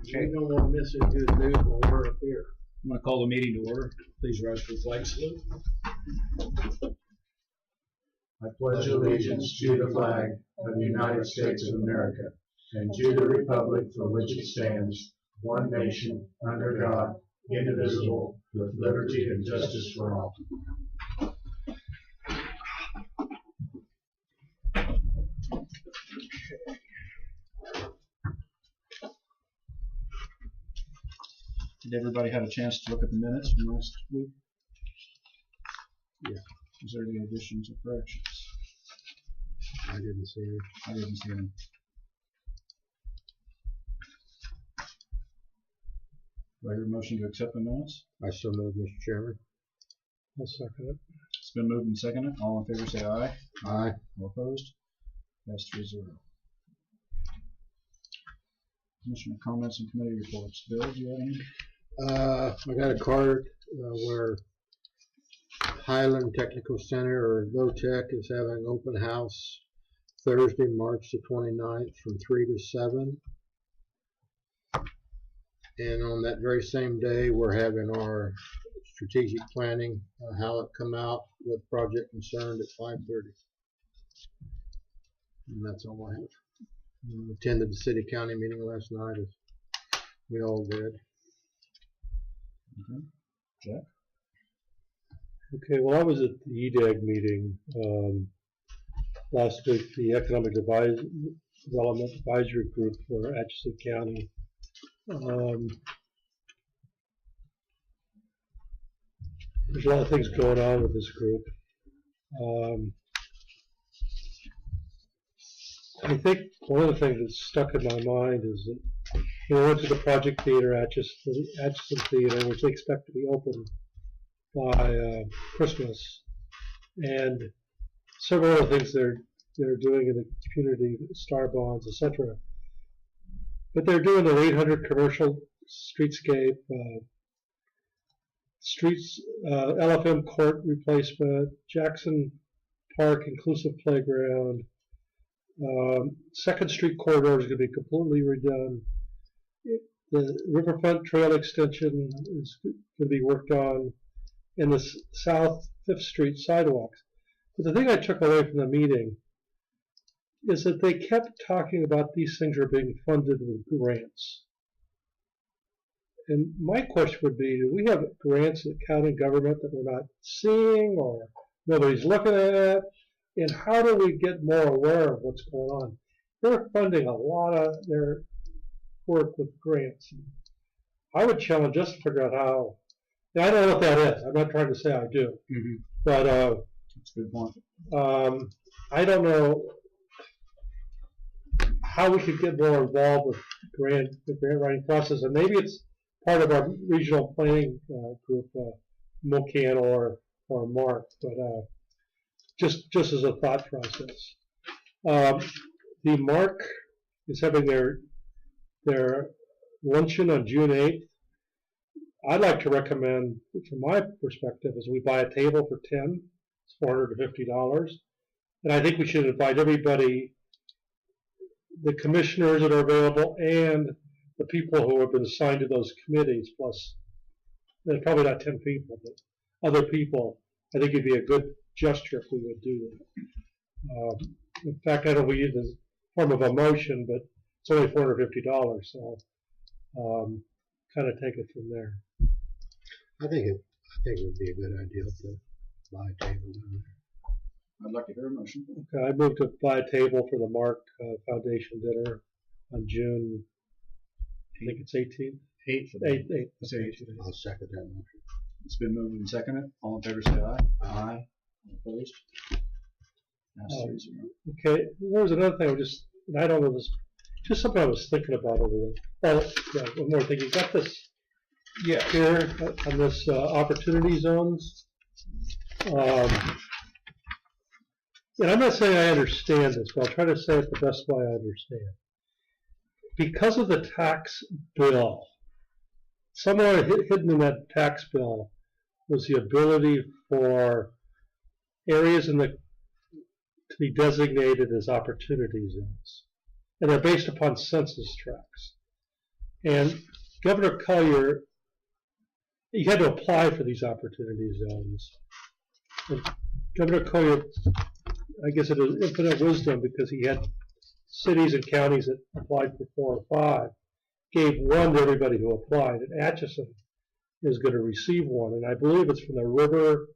We don't want to miss it to the news when we're up here. I'm going to call the meeting to order. Please rise for the flag salute. I pledge allegiance to the flag of the United States of America and to the republic for which it stands, one nation, under God, indivisible, with liberty and justice for all. Did everybody have a chance to look at the minutes from last week? Yeah. Was there any additions or corrections? I didn't see it. I didn't see any. Do I hear a motion to accept the minutes? I so move, Mr. Chairman. I'll second it. It's been moved and seconded. All in favor say aye. Aye. All opposed? Passed 3-0. Commissioner comments and committee reports. Bill, do you have any? I got a card where Highland Technical Center, or LoTech, is having open house Thursday, March the 29th from 3 to 7. And on that very same day, we're having our strategic planning, how it come out with project concerned at 5:30. And that's all I have. Attended the city county meeting last night, as we all did. Okay. Jack? Okay, well, I was at the EDAG meeting last week, the Economic Development Advisory Group for Atchison County. There's a lot of things going on with this group. I think one of the things that's stuck in my mind is that we went to the Project Theater, Atchison Theater, which they expect to be open by Christmas, and several other things they're doing in the community, star bonds, etc. But they're doing the 800 commercial streetscape, LFM court replacement, Jackson Park inclusive playground. 2nd Street corridor is going to be completely redone. The Riverfront Trail extension is going to be worked on, and the South 5th Street sidewalks. But the thing I took away from the meeting is that they kept talking about these things are being funded with grants. And my question would be, do we have grants in the county government that we're not seeing or nobody's looking at? And how do we get more aware of what's going on? They're funding a lot of their work with grants. I would challenge us to figure out how. Now, I don't know what that is. I'm not trying to say I do. Mm-hmm. But That's a good point. I don't know how we could get more involved with the grant writing process. And maybe it's part of our regional planning group, MOCAN or MARC. But just as a thought process. The MARC is having their luncheon on June 8th. I'd like to recommend, from my perspective, is we buy a table for $10. It's $450. And I think we should invite everybody, the commissioners that are available and the people who have been assigned to those committees, plus, there's probably not 10 people, but other people. I think it'd be a good gesture if we would do that. In fact, I don't know if we use this form of a motion, but it's only $450, so kind of take it from there. I think it would be a good idea to buy a table down there. I'd like to hear a motion. Okay, I moved to buy a table for the MARC Foundation dinner on June, I think it's 18th. 8th. I'll second that motion. It's been moved and seconded. All in favor say aye. Aye. All opposed? Passed 3-0. Okay, there was another thing I don't know this, just something I was thinking about over the, oh, yeah, one more thing. You got this here on this opportunity zones. And I'm not saying I understand this, but I'll try to say it the best way I understand. Because of the tax bill, somewhere hidden in that tax bill was the ability for areas to be designated as opportunity zones. And they're based upon census tracts. And Governor Collier, he had to apply for these opportunity zones. And Governor Collier, I guess it is infinite wisdom, because he had cities and counties that applied for 4 or 5, gave one to everybody who applied, and Atchison is going to receive one, and I believe it's from the river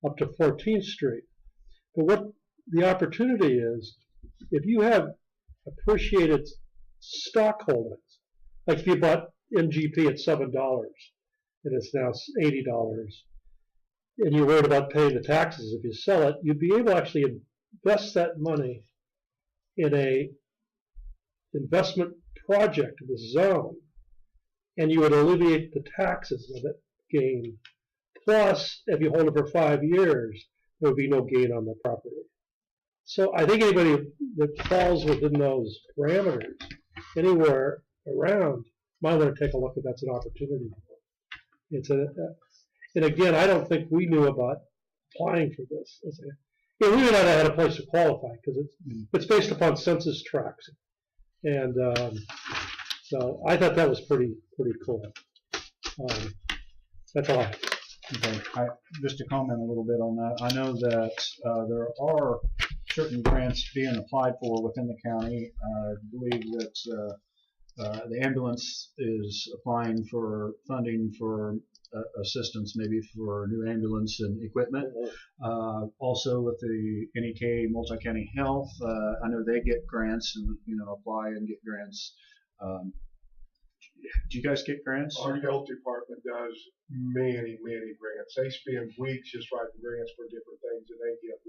up to 14th Street. But what the opportunity is, if you have appreciated stock holdings, like if you bought MGP at $7 and it's now $80, and you're worried about paying the taxes if you sell it, you'd be able to actually invest that money in a investment project of the zone, and you would alleviate the taxes of that gain. Plus, if you hold it for 5 years, there would be no gain on the property. So I think anybody that falls within those parameters anywhere around might want to take a look at that's an opportunity. And again, I don't think we knew about applying for this. We may not have had a place to qualify because it's based upon census tracts. And so I thought that was pretty cool. That's all I have. Okay, just to comment a little bit on that, I know that there are certain grants being applied for within the county. I believe that the ambulance is applying for funding for assistance, maybe for new ambulance and equipment. Also with the NEK Multi-County Health, I know they get grants and apply and get grants. Do you guys get grants? Our health department does many grants. They spend weeks just writing grants for different things, and they get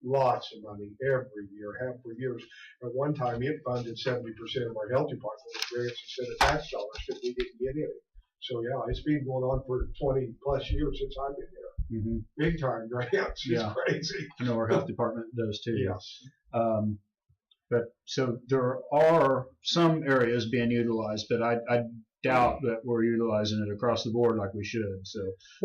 lots of money every year, have for years. At one time, it funded 70% of our health department with grants instead of tax dollars because we didn't get any. So yeah, it's been going on for 20 plus years since I've been here. Mm-hmm. Big time grants. It's crazy. I know our health department does too. Yes. But so there are some areas being utilized, but I doubt that we're utilizing it across the board like we should. So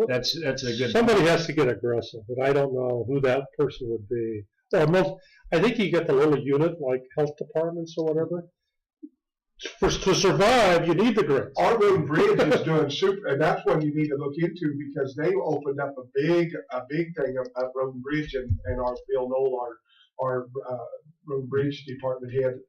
that's a good. Somebody has to get aggressive, but I don't know who that person would be. Well, I think you get the little unit like health departments or whatever. To survive, you need the grants. Our road and bridge is doing super, and that's one you need to look into because they opened up a big thing of road and bridge, and our Bill Knoll, our road and bridge department head,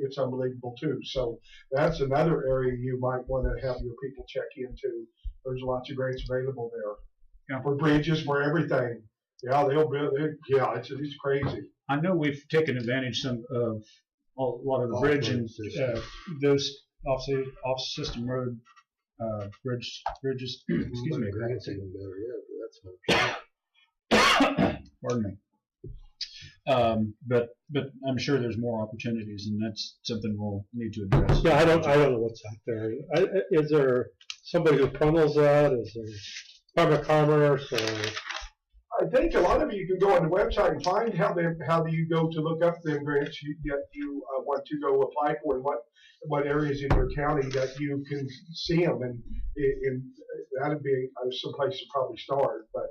it's unbelievable too. So that's another area you might want to have your people check into. There's lots of grants available there for bridges, for everything. Yeah, they'll build it. Yeah, it's crazy. I know we've taken advantage of a lot of the bridge and those off-system road bridges. Excuse me. Grants even better, yeah, that's not Pardon me. But I'm sure there's more opportunities, and that's something we'll need to address. Yeah, I don't know what's out there. Is there somebody who funnels that? Is there Department of Commerce or? I think a lot of you can go on the website and find how you go to look up the grants you want to go apply for, and what areas in your county that you can see them, and that'd be some place to probably start. But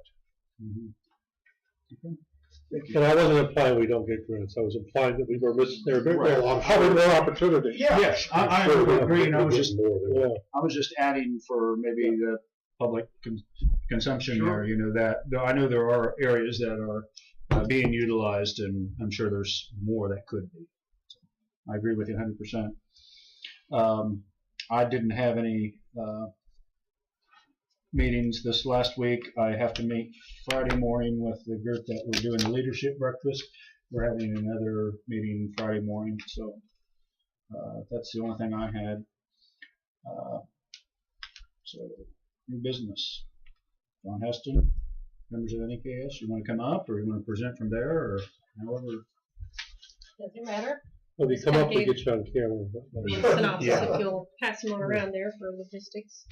And I wasn't implying we don't get grants. I was implying that we were missing. There are having more opportunities. yeah. Yes, I agree. I was just adding for maybe the public consumption there. That I know there are areas that are being utilized, and I'm sure there's more that could be. So I agree with you 100%. I didn't have any meetings this last week. I have to meet Friday morning with the group that we're doing the leadership breakfast. We're having another meeting Friday morning, so that's the only thing I had. So new business. John Heston, members of NEKS, you want to come up, or you want to present from there, or however? Doesn't matter. Well, if you come up, we get you on camera. Synopsis, if you'll pass them on around there for logistics.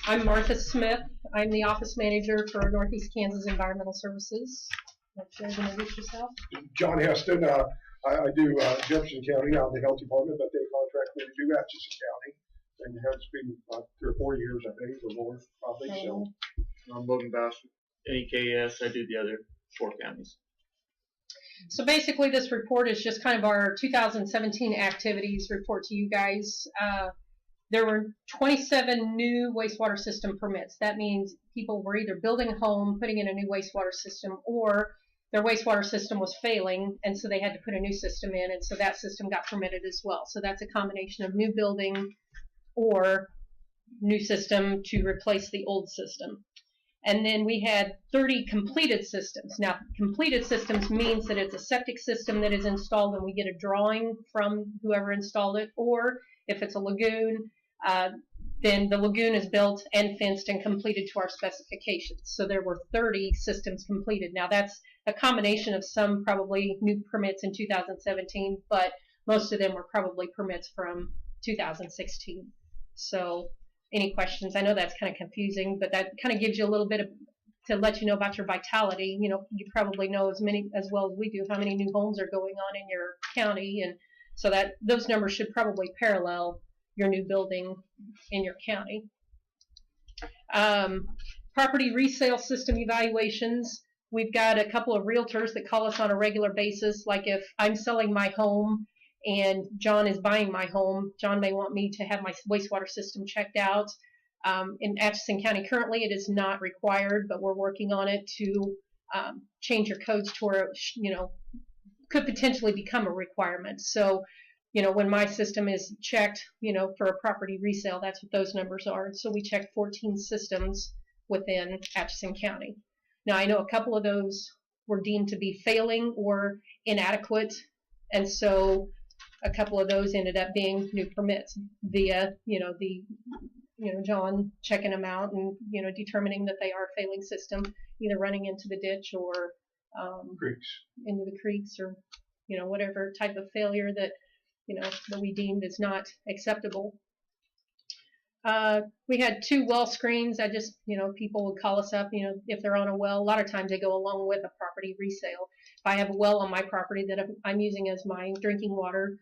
I'm Martha Smith. I'm the office manager for Northeast Kansas Environmental Services. Not sure you introduce yourself. John Heston. I do Jefferson County out in the health department, but they contract me to do Atchison County. And it's been about 3 or 4 years, I think, or more, probably. So. I'm Logan Bass with K.S.A. I do the other 4 counties. So basically, this report is just kind of our 2017 activities report to you guys. There were 27 new wastewater system permits. That means people were either building a home, putting in a new wastewater system, or their wastewater system was failing, and so they had to put a new system in, and so that system got permitted as well. So that's a combination of new building or new system to replace the old system. And then we had 30 completed systems. Now, completed systems means that it's a septic system that is installed and we get a drawing from whoever installed it, or if it's a lagoon, then the lagoon is built and fenced and completed to our specifications. So there were 30 systems completed. Now, that's a combination of some probably new permits in 2017, but most of them were probably permits from 2016. So any questions? I know that's kind of confusing, but that kind of gives you a little bit of, to let you know about your vitality. You know, you probably know as well as we do how many new homes are going on in your county, and so that those numbers should probably parallel your new building in your county. Property resale system evaluations. We've got a couple of realtors that call us on a regular basis. Like if I'm selling my home and John is buying my home, John may want me to have my wastewater system checked out. In Atchison County currently it is not required, but we're working on it to change your codes to where, you know, could potentially become a requirement. So, you know, when my system is checked, you know, for a property resale, that's what those numbers are. So we checked 14 systems within Atchison County. Now, I know a couple of those were deemed to be failing or inadequate, and so a couple of those ended up being new permits via, John checking them out and, determining that they are a failing system, either running into the ditch or Creeks. into the creeks or, whatever type of failure that, that we deemed is not acceptable. We had 2 well screens. People would call us up, if they're on a well. A lot of times they go along with a property resale. If I have a well on my property that I'm using as my drinking water,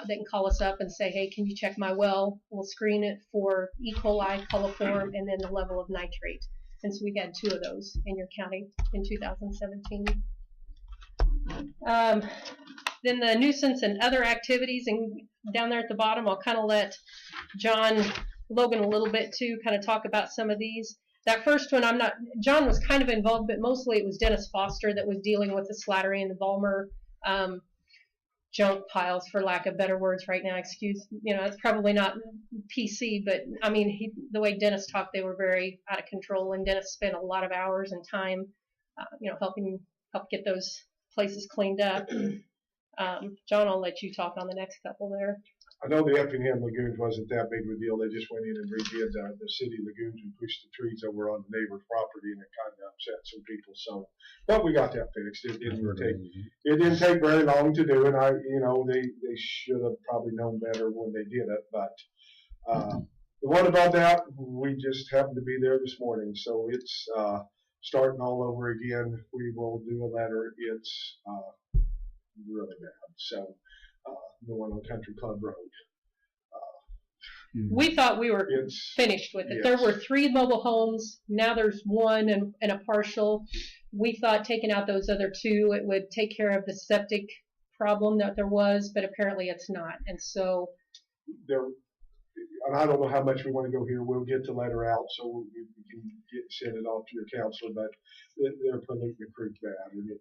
they can call us up and say, hey, can you check my well? We'll screen it for E. coli, coliform, and then the level of nitrate. And so we had 2 of those in your county in 2017. Then the nuisance and other activities, and down there at the bottom, I'll kind of let John Logan a little bit too, kind of talk about some of these. That first one, John was kind of involved, but mostly it was Dennis Foster that was dealing with the Slattery and the Balmer junk piles, for lack of better words right now. It's probably not PC, but I mean, the way Dennis talked, they were very out of control, and Dennis spent a lot of hours and time, help get those places cleaned up. John, I'll let you talk on the next couple there. I know the Effingham lagoons wasn't that big of a deal. They just went in and redid the city lagoons and pushed the trees over on the neighbor's property, and it kind of upset some people. So, but we got that fixed. It didn't take very long to do, and they should have probably known better when they did it. But the one about that, we just happened to be there this morning, so it's starting all over again. We will do a letter. It's really bad. So. The one on Country Club Road. We thought we were finished with it. Yes. There were 3 mobile homes. Now there's 1 and a partial. We thought taking out those other 2, it would take care of the septic problem that there was, but apparently it's not. And so and I don't know how much we want to go here. We'll get the letter out so we can send it off to your counselor, but they're polluting the creek bad, and we're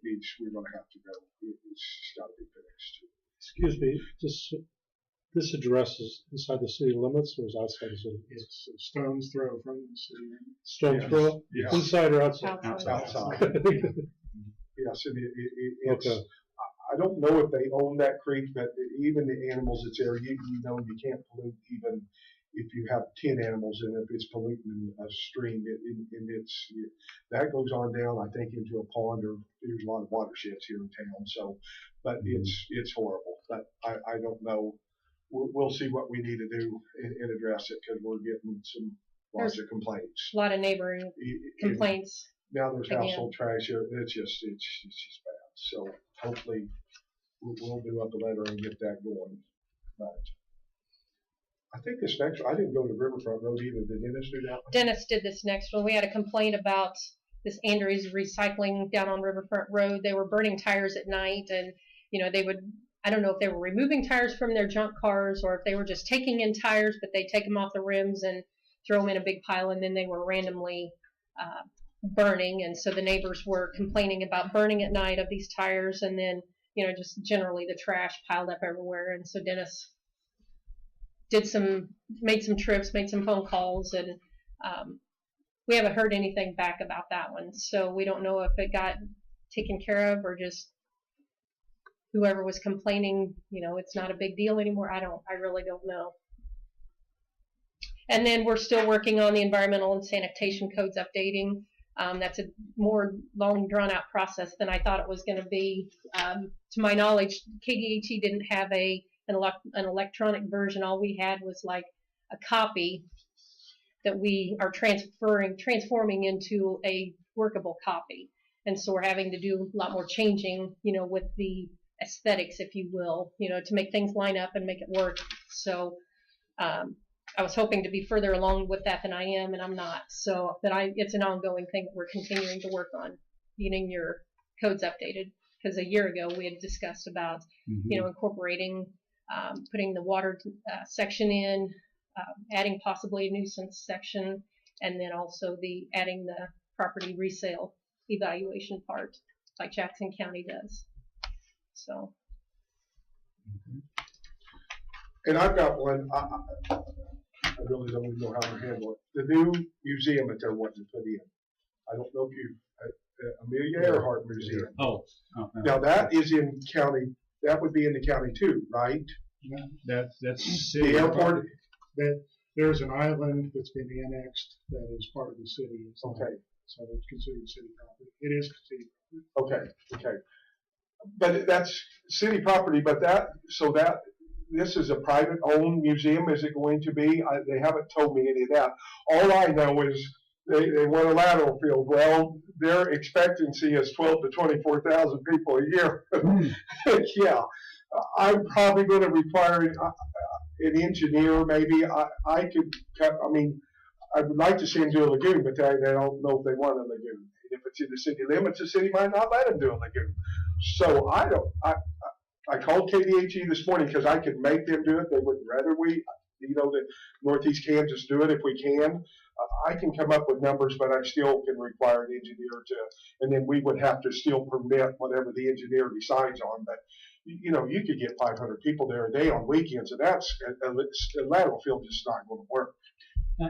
going to have to go. It's just got to be fixed. Excuse me, this address is inside the city limits or is outside the city? It's a stone's throw from the city. Stone's throw? Yes. Inside or outside? Outside. Yes, it's, okay. I don't know if they own that creek, but even the animals that's there, you can't pollute even if you have 10 animals in it. If it's polluting a stream, that goes on down, I think, into a pond, or there's a lot of watersheds here in town. So, but it's horrible. But I don't know. We'll see what we need to do and address it, because we're getting lots of complaints. A lot of neighboring complaints. Now there's household trash here. It's just bad. So hopefully we'll do up a letter and get that going. But I think this next one, I didn't go to Riverfront Road either. Did Dennis do that one? Dennis did this next one. We had a complaint about this Andrews Recycling down on Riverfront Road. They were burning tires at night, and they would, I don't know if they were removing tires from their junk cars or if they were just taking in tires, but they take them off the rims and throw them in a big pile, and then they were randomly burning. And so the neighbors were complaining about burning at night of these tires, and then just generally the trash piled up everywhere. And so Dennis made some trips, made some phone calls, and we haven't heard anything back about that one. So we don't know if it got taken care of or just whoever was complaining, it's not a big deal anymore. I really don't know. And then we're still working on the environmental and sanitation codes updating. That's a more long drawn out process than I thought it was going to be. To my knowledge, KDHE didn't have an electronic version. All we had was like a copy that we are transforming into a workable copy. And so we're having to do a lot more changing, with the aesthetics, if you will, to make things line up and make it work. So I was hoping to be further along with that than I am, and I'm not. So it's an ongoing thing that we're continuing to work on, getting your codes updated. Because a year ago we had discussed about, incorporating, putting the water section in, adding possibly a nuisance section, and then also adding the property resale evaluation part, like Jackson County does. So. And I've got one. I really don't even know how to handle it. The new museum that they're wanting to put in. I don't know if you, Amelia Earhart Museum. Oh. Now that is in county. That would be in the county too, right? Yeah, that's city. The airport. There's an island that's been annexed that is part of the city. Okay. So it's considered city property. It is city property. Okay. But that's city property. But this is a private owned museum. Is it going to be? They haven't told me any of that. All I know is they want a lateral field. Well, their expectancy is 12 to 24,000 people a year. Yeah, I'm probably going to require an engineer. Maybe I could. I mean, I would like to see them do a lagoon, but they don't know if they want a lagoon. If it's in the city limits, the city might not let them do a lagoon. So I called KDHE this morning because I could make them do it. They would rather that Northeast Kansas do it if we can. I can come up with numbers, but I still can require an engineer and then we would have to still permit whatever the engineer decides on. But you could get 500 people there a day on weekends, and that's a lateral field just not going to work.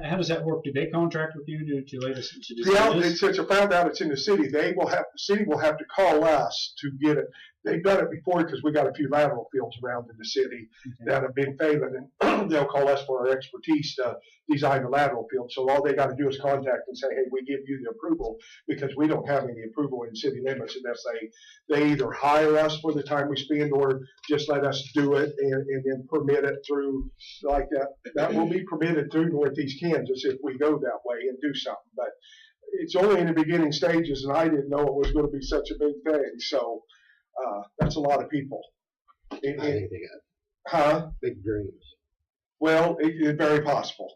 How does that work? Do they contract with you to lay this? Yeah, since I found out it's in the city, the city will have to call us to get it. They've done it before because we got a few lateral fields around in the city that have been failing, and they'll call us for our expertise to design the lateral field. So all they got to do is contact and say, hey, we give you the approval, because we don't have any approval in city limits unless they either hire us for the time we spend or just let us do it and then permit it through like that. That will be permitted through Northeast Kansas if we go that way and do something. But it's only in the beginning stages, and I didn't know it was going to be such a big thing. So that's a lot of people. I think they got big dreams. Well, it's very possible.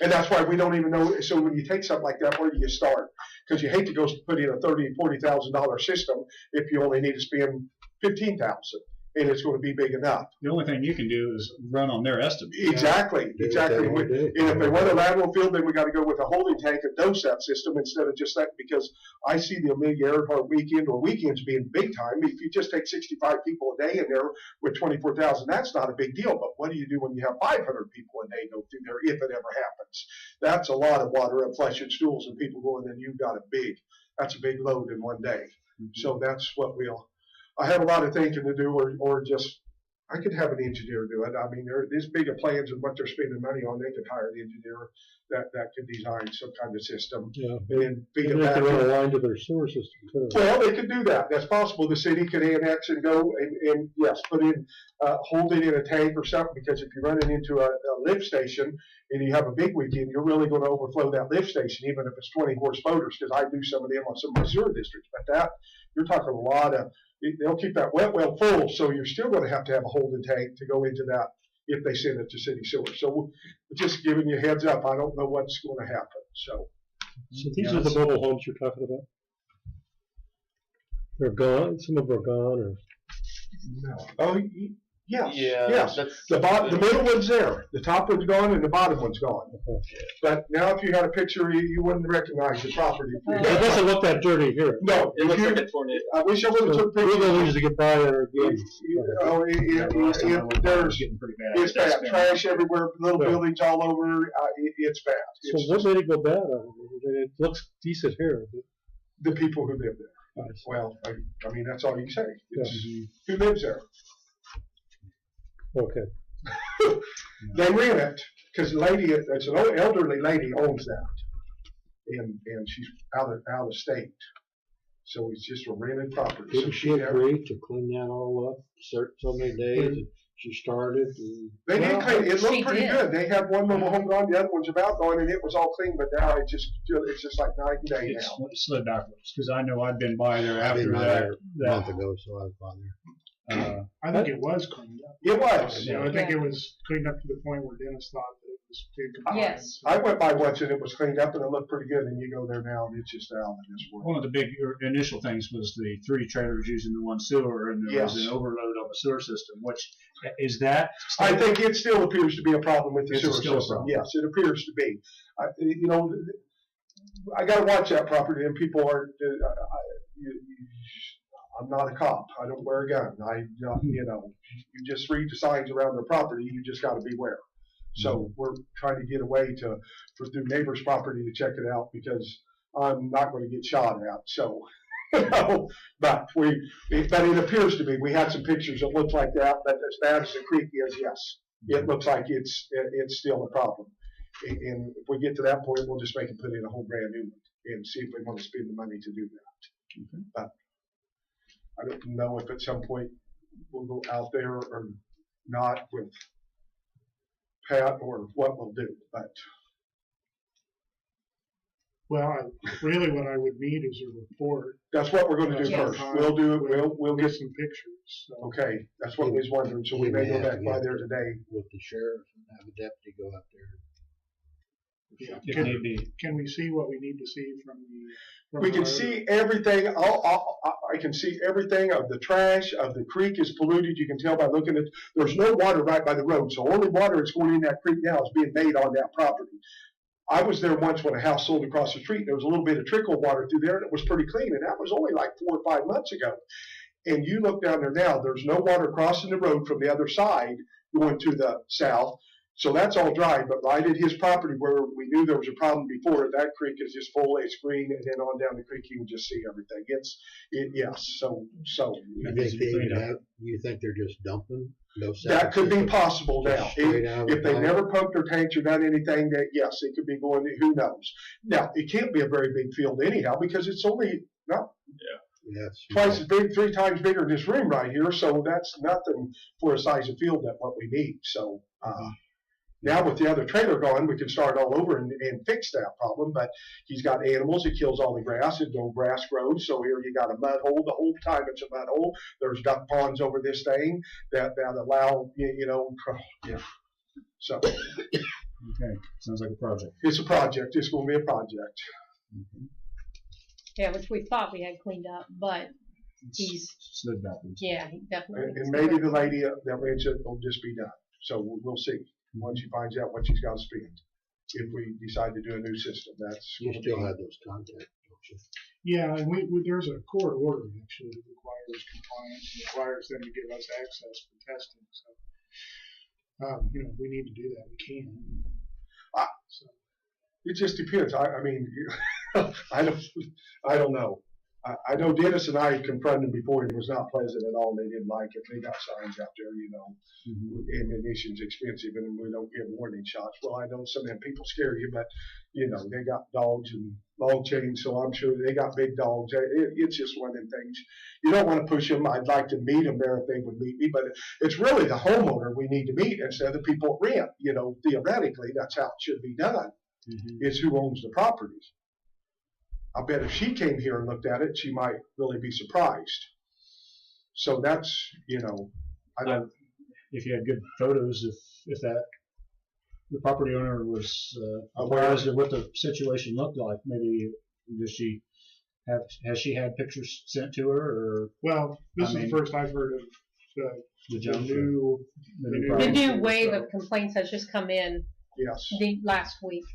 And that's why we don't even know. So when you take something like that, where do you start? Because you hate to go put in a $30,000 and $40,000 system if you only need to spend $15,000 and it's going to be big enough. The only thing you can do is run on their estimate. Exactly. And if they want a lateral field, then we got to go with a holding tank and dose that system instead of just that, because I see the Amelia Earhart weekend or weekends being big time. If you just take 65 people a day in there with 24,000, that's not a big deal. But what do you do when you have 500 people a day go through there, if it ever happens? That's a lot of water and flesh and stools and people going, then you've got that's a big load in one day. So that's what I have a lot of thinking to do, or just, I could have an engineer do it. I mean, there's bigger plans and what they're spending money on. They could hire an engineer that could design some kind of system. Yeah. And then feed And it they back. can run a line to their sewer system too. Well, they could do that. That's possible. The city could annex and go and yes, hold it in a tank or something, because if you're running into a lift station and you have a big weekend, you're really going to overflow that lift station, even if it's 20 horse motors, because I do some of them on some of my sewer districts. But you're talking a lot of, they'll keep that wet well full, so you're still going to have a holding tank to go into that if they send it to city sewer. So just giving you a heads up, I don't know what's going to happen. So these are the mobile homes you're talking about? They're gone, some of them are gone, or? No. Oh, yes, Yeah, yes. that's The middle one's there. The top one's gone and the bottom one's gone. But now if you had a picture, you wouldn't recognize the property. It doesn't look that dirty here. No, It if looks you, like a tornado. I wish I would have took We're gonna pictures. lose to get by there again. Last time I went by, it was There's, getting pretty bad. it's bad. Trash everywhere, little Yeah. buildings all over. It's bad. So It's what made it go bad? It looks decent here. the people who live there. But, Well, I mean, that's all you can say. It's who lives there. okay. They rent it because the lady, it's an old elderly lady owns that, and she's out of state, so it's just a rented property. So Didn't she agree to clean that all up so many days? And she started. And They did clean. It she looked pretty did. good. They had one mobile home gone, the other one's about gone, and it was all clean. But now it's just like night and day It's now. slid backwards, because I know I've been by there I've been after by that. there a month ago, so I was by there. I think it was cleaned up. It was. You know, I think it was cleaned up to the point where Dennis thought that it was in compliance. Yes. I went by once and it was cleaned up and it looked pretty good. And you go there now and it's just out of this world. One of the big initial things was the 3 trailers using the one sewer, and there was Yes. an overload on the sewer system, which is that. I think it still appears to be a problem with the It's sewer still a system. problem. Yes, it appears to be. You know, I got to watch that property, and people are. I'm not a cop. I don't wear a gun. You know, you just read the signs around their property. You just got to beware. So we're trying to get away through neighbor's property to check it out because I'm not going to get shot at. So. But it appears to be. We had some pictures that looked like that, but as bad as the creek is, yes, it looks like it's still a problem. And if we get to that point, we'll just make it put in a whole brand new one and see if we want to spend the money to do that. Okay. But I don't know if at some point we'll go out there or not with Pat or what we'll do. But Well, really what I would need is a report. that's what we're going to do Yes. first. We'll do it. We'll get get some pictures. So. okay. That's what we was wondering. So we may go back by there today. With the sheriff and have a deputy go up there. Yeah. If Can, need be. can we see what we need to see from the? From We can our- see everything. I can see everything of the trash, of the creek is polluted. You can tell by looking at, there's no water right by the road. So only water that's going in that creek now is being made on that property. I was there once when a house sold across the street. There was a little bit of trickle water through there and it was pretty clean. And that was only like 4 or 5 months ago. And you look down there now, there's no water crossing the road from the other side going to the south. So that's all dry, but right at his property where we knew there was a problem before, that creek is just full, it's green, and then on down the creek you can just see everything. Yes, so. You think they're just dumping? No That could be possible now. Just straight out of the If they pipe? never pumped their tanks or done anything, that yes, it could be going, who knows? Now, it can't be a very big field anyhow, because it's only, Yes. twice as big, 3 times bigger than this room right here, so that's nothing for a size of field that what we need. So, now with the other trailer gone, we can start all over and fix that problem, but he's got animals, it kills all the grass, and no grass grows, so here you got a mud hole, the whole time it's a mud hole. There's duck ponds over this thing that allow, yeah. So, Okay, sounds like a project. it's a project, it's gonna be a project. Yeah, which we thought we had cleaned up, but he's, Slid backwards. yeah, he definitely. And maybe the lady that rents it will just be done, so we'll see. Once she finds out what she's gotta spend, if we decide to do a new system, that's. You gonna still be- have those contacts, don't you? Yeah, and we there's a court order actually that requires compliance and requires them to give us access for testing. So, you know, if we need to do that, we can. So, It just depends. I mean, I don't know. I know Dennis and I confronted him before. It was not pleasant at all. They didn't like it. They got signs out there, ammunition's expensive and we don't give warning shots. Well, I know some of them people scare you, but they got dogs and long chains, so I'm sure they got big dogs. It's just one of them things. You don't want to push them. I'd like to meet them there if they would meet me, but it's really the homeowner we need to meet instead of the people that rent. Theoretically, that's how it should be done. Is who owns the properties. I bet if she came here and looked at it, she might really be surprised. So that's, I don't. If you had good photos, if the property owner was Aware. apprised of what the situation looked like, maybe does she Has she had pictures sent to her, or Well, this I is mean- the first I've heard of the the junk? new. The new The property? new wave of complaints has just come in Yes. the last week.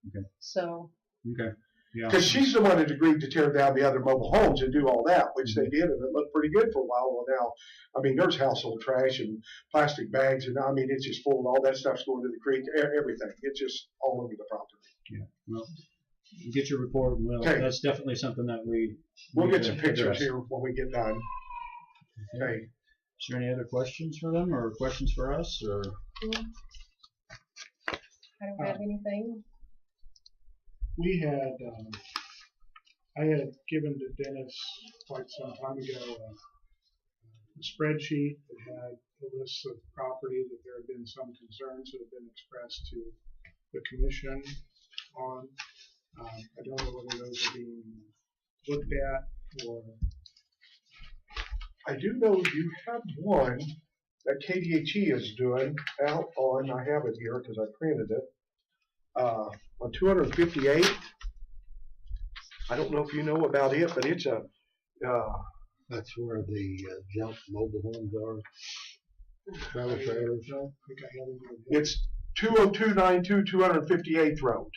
Okay. So, Okay. Yeah. Because she's the one that agreed to tear down the other mobile homes and do all that, which they did, and it looked pretty good for a while. Well, now, I mean, there's household trash and plastic bags, and I mean, it's just full of all that stuff's going to the creek, everything. It's just all over the property. Yeah. Well, you get your report, and Okay. that's definitely something that We'll need get to some pictures address. here when we get done. Okay. Is there any other questions for them, or questions for us, or? I don't have anything. We had, I had given to Dennis quite some time ago a spreadsheet that had a list of property that there had been some concerns that have been expressed to the commission on. I don't know whether those are being looked at or. I do know you have one that KDHE is doing out on, I have it here because I printed it, on 258. I don't know if you know about it, but it's a, That's where the junk mobile homes are. Travel trailers. I think I have it. it's 20292 258th Road.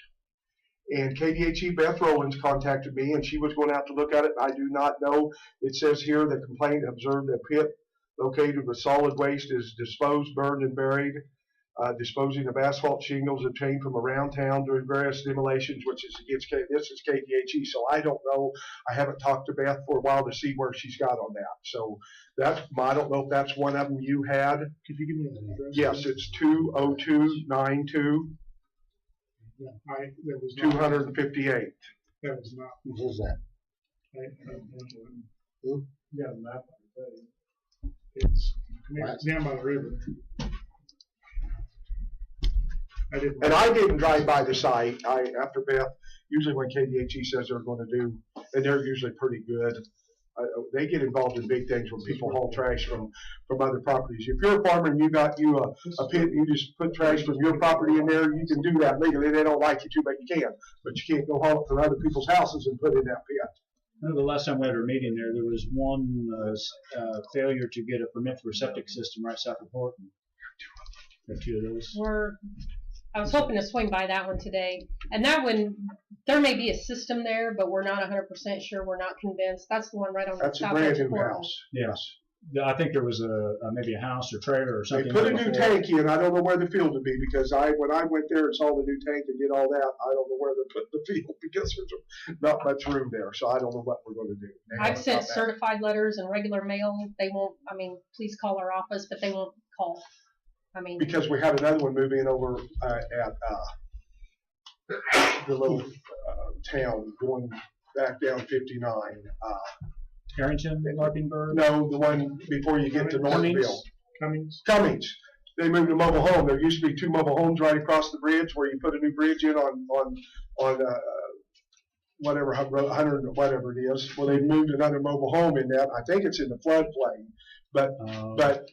And KDHE Beth Rowlands contacted me, and she was going out to look at it. I do not know. It says here the complaint observed a pit located with solid waste is disposed, burned, and buried, disposing of asphalt shingles obtained from around town during various demolitions, which is against this is KDHE. So I don't know. I haven't talked to Beth for a while to see where she's got on that. So that's I don't know if that's one of them you had. Could you give me an address? Yes, it's 20292 Yeah, that was not. 258. That was not. Who's that? Who? Yeah, the map. It's down by the river. And I didn't drive by the site. After Beth, usually when KDHE says they're going to do, and they're usually pretty good. They get involved in big things when people haul trash from other properties. If you're a farmer and you got you a pit, you just put trash from your property in there, you can do that legally. They don't like you to, but you can. But you can't go haul it from other people's houses and put it in that pit. I know the last time we had our meeting there was one failure to get a permit for a septic system right south of Portland. Got two of those. I was hoping to swing by that one today. And that one, there may be a system there, but we're not 100% sure. We're not convinced. That's the one right on the That's a south brand edge of new Portland. house. Yes. I think there was maybe a house or trailer or They something. put a there new before. tank in. I don't know where the field would be because when I went there and saw the new tank and did all that, I don't know where they put the field because there's not much room there. So I don't know what we're going to do. They I've haven't sent got that. certified letters and regular mail. They won't, please call our office, but they won't call. Because we had another one move in over at the little town going back down 59. Harrington, Larkinburg. No, the one before you get to Northville. Cummings. They moved a mobile home. There used to be two mobile homes right across the bridge where you put a new bridge in on whatever 100 whatever it is. Well, they moved another mobile home in that. I think it's in the floodplain. But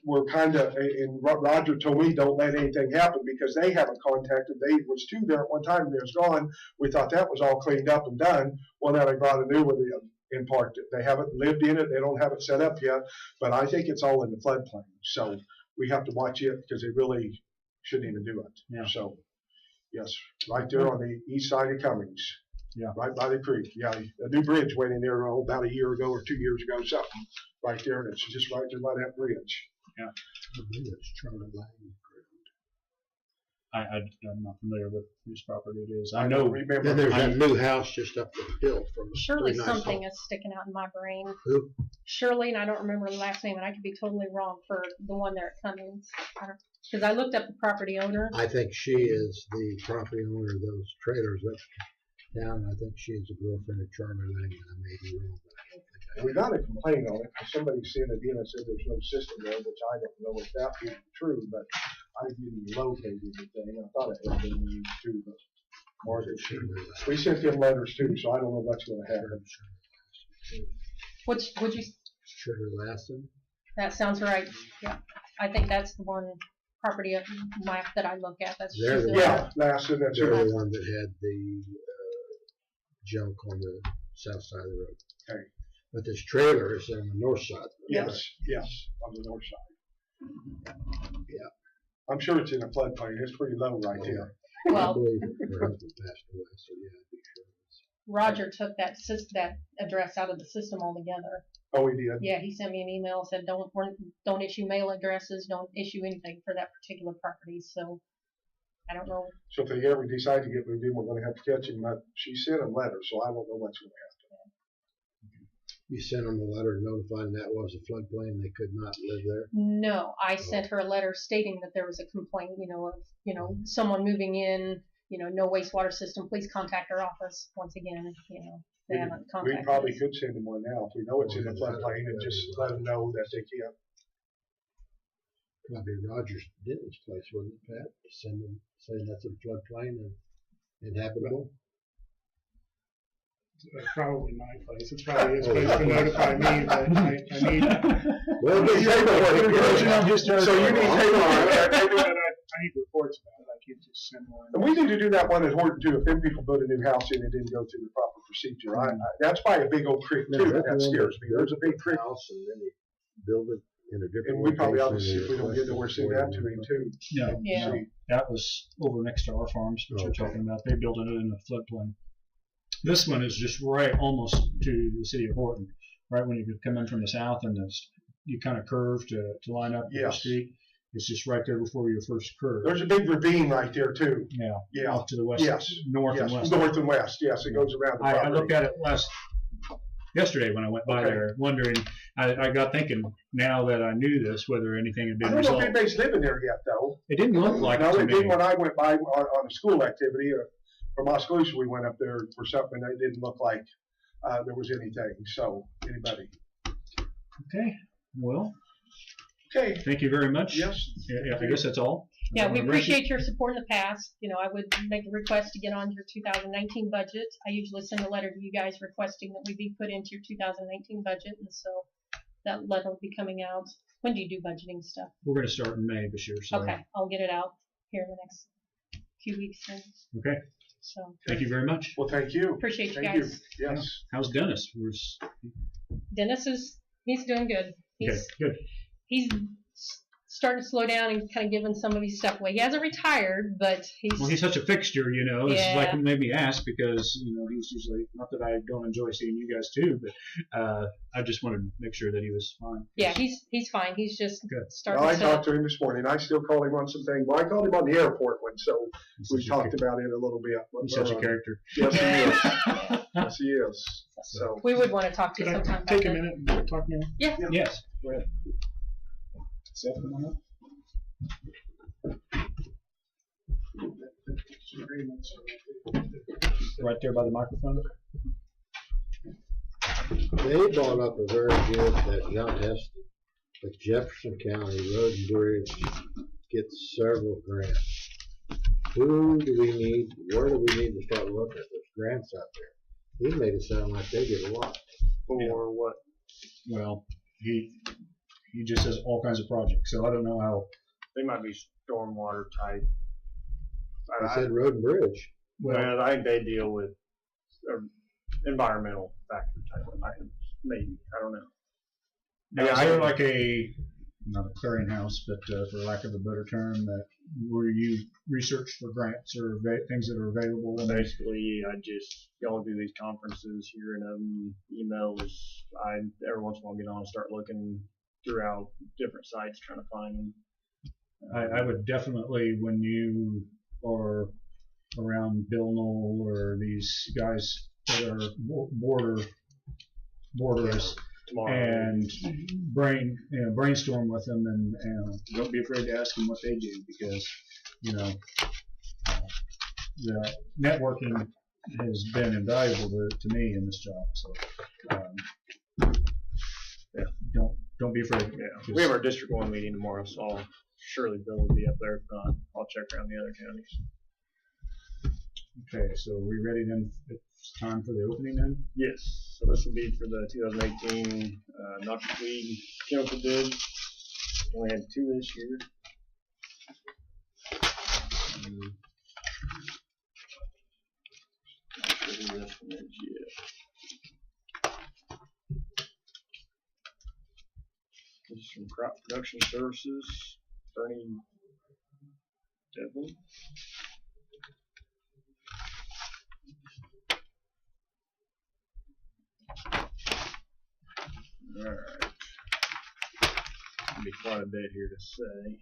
we're kind of, and Roger told me don't let anything happen because they haven't contacted. They was two there at one time and it was gone. We thought that was all cleaned up and done. Well, now they brought a new one in parked it. They haven't lived in it. They don't have it set up yet. But I think it's all in the floodplain. So we have to watch it because they really shouldn't even do it. Yeah. So, yes, right there on the east side of Cummings. Yeah. Right by the creek. Yeah, a new bridge went in there about a year ago or 2 years ago, something. Right there, and it's just right there by that bridge. Yeah. I believe it's Charlotte Lang. I'm not familiar with whose property it is. I I know. remember. Then there's that new house just up the hill from the Surely 39 something home. is sticking out in my brain. Who? Shirley, and I don't remember the last name, and I could be totally wrong for the one there at Cummings. Because I looked up the property owner. I think she is the property owner of those trailers up down. I think she is a girlfriend of Charlie Lang. I may be wrong, but I don't think I We got a complaint on it. Somebody sent it in and said there's no system there, which I don't know if that is true, but I didn't locate anything. I thought it had been used too, but Margaret, we sent them letters too, so I don't know what's going to happen. Would you? Sugar Lassen. That sounds right. Yeah, I think that's the one property map that I look at. That's There she's we in go. Yeah, Lassen, that's They're right. the one that had the junk on the south side of the road. Okay. But this trailer is on the north side of the road. Yes, on the north side. Yeah. I'm sure it's in a floodplain. It's pretty low right there. I Well, believe her husband passed away, so yeah, I'd be sure. Roger took that address out of the system altogether. Oh, he did? Yeah, he sent me an email, said don't issue mail addresses, don't issue anything for that particular property, so I don't know. So if they ever decide to get moved in, we're gonna have to catch him. She sent a letter, so I don't know what's gonna happen. You sent them a letter notifying that was a floodplain, they could not live there? No, I sent her a letter stating that there was a complaint, of someone moving in, no wastewater system, please contact our office. Once again, they haven't contacted We probably us. could send him one now if we know it's in a floodplain and just let them know that they can't. Probably Rogers Denton's place, wouldn't it, Pat? Send them, saying that's a floodplain and inhabitable? Probably my place. It's probably his place to notify me, but I need. Well, get paperwork. So you need paperwork. I need reports about it. I can't just send one. And we need to do that one at Horton too. If them people put a new house in and didn't go through the proper procedure, that's by a big old creek too. That scares me. There's a big creek. House and then they build it in a different. And we probably ought to location see if we don't get nowhere, send that to him too. No, Yeah. no, that was over next to our farms, which you're talking about. They built it in a floodplain. This one is just right almost to the city of Horton, right when you come in from the south and you kind of curve to line up with the street. It's just right there before your first curve. There's a big ravine right there too. Yeah. Off to the west. Yes. North and Yes, west. north and west. Yes, it goes around the I property. looked at it yesterday when I went by there, wondering. I got thinking now that I knew this, whether anything had I been don't know if resolved. anybody's living there yet though. It didn't look like No, it to it did me. when I went by on a school activity. For my exclusion, we went up there for something and it didn't look like there was anything. So, anybody? Okay. Well, Okay. thank you very much. Yes. Yeah, I guess that's all. Yeah, we Reggie? appreciate your support in the past. I would make a request to get on your 2019 budget. I usually send a letter to you guys requesting that we be put into your 2019 budget, and so that letter will be coming out. When do you do budgeting stuff? We're going to start in May this year. So. Okay, I'll get it out here in the next few weeks then. Okay. So Thank you very much. Well, thank you. appreciate you Thank you. guys. Yes. How's Dennis? Dennis he's doing good. Good. He's starting to slow down and kind of giving some of his stuff away. He hasn't retired, but He's such a fixture, It's Yeah. like it made me ask because, he's usually, not that I don't enjoy seeing you guys too, but I just wanted to make sure that he was fine. yeah, he's fine. He's just Good. starting Well, I to. talked to him this morning. I still call him on some things. Well, I called him on the airport one, so we talked about it a little bit. He's such a character. Yes, he is. Yeah. Yes, he is. So. We would want to talk to Could you I sometime. take a about minute and talk now? Yeah. Yes. Go ahead. Seth, come on up. Right there by the microphone. They brought up a very good, that John Heston, the Jefferson County Road and Bridge gets several grants. Who do we need, where do we need to start looking at those grants out there? He made it sound like they get a lot. For what? Well, he just has all kinds of projects, so I don't know how. They might be stormwater type. I said road and bridge. Well, I think they deal with environmental factor type of items. Maybe, I don't know. Now, is there like not a clearinghouse, but for lack of a better term, that where you research for grants or things that are available? And Basically, I just go do these conferences, hearing them, emails. I every once in a while get on and start looking throughout different sites, trying to find them. I would definitely, when you are around Bill Knoll or these guys that are borders, Tomorrow. and brainstorm with them, and don't be afraid to ask them what they do, because the networking has been invaluable to me in this job. So don't be afraid. Yeah, we have our District 1 meeting tomorrow, so surely Bill will be up there. If not, I'll check around the other counties. Okay, so are we ready then? It's time for the opening then? Yes, so this will be for the 2018 Noxious Weed chemical bid. Only had 2 this year. Not sure who this one is yet. from Crop Production Services, Bernie Devlin. Alright. Be quite a bit here to say.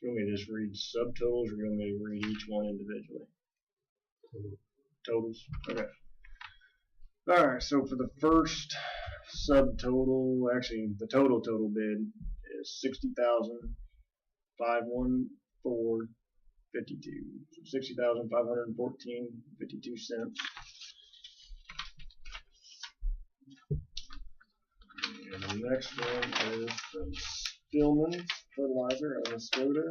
Do you want me to just read subtotals, or do you want me to read each one individually? Totals? Okay. Alright, so for the first subtotal, actually the total bid is $60,514.52. So $60,514.52. And the next one is from Stillman Fertilizer out of Muskota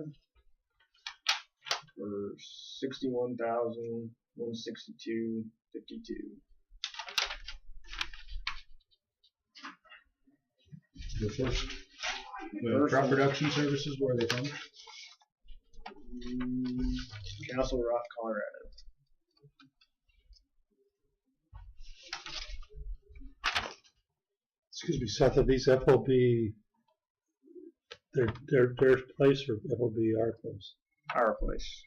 for $61,162.52. The first, the First crop one. production services, where are they from? Castle Rock, Colorado. Excuse me, Seth, are these FOB, their place or FOB our place? Our place.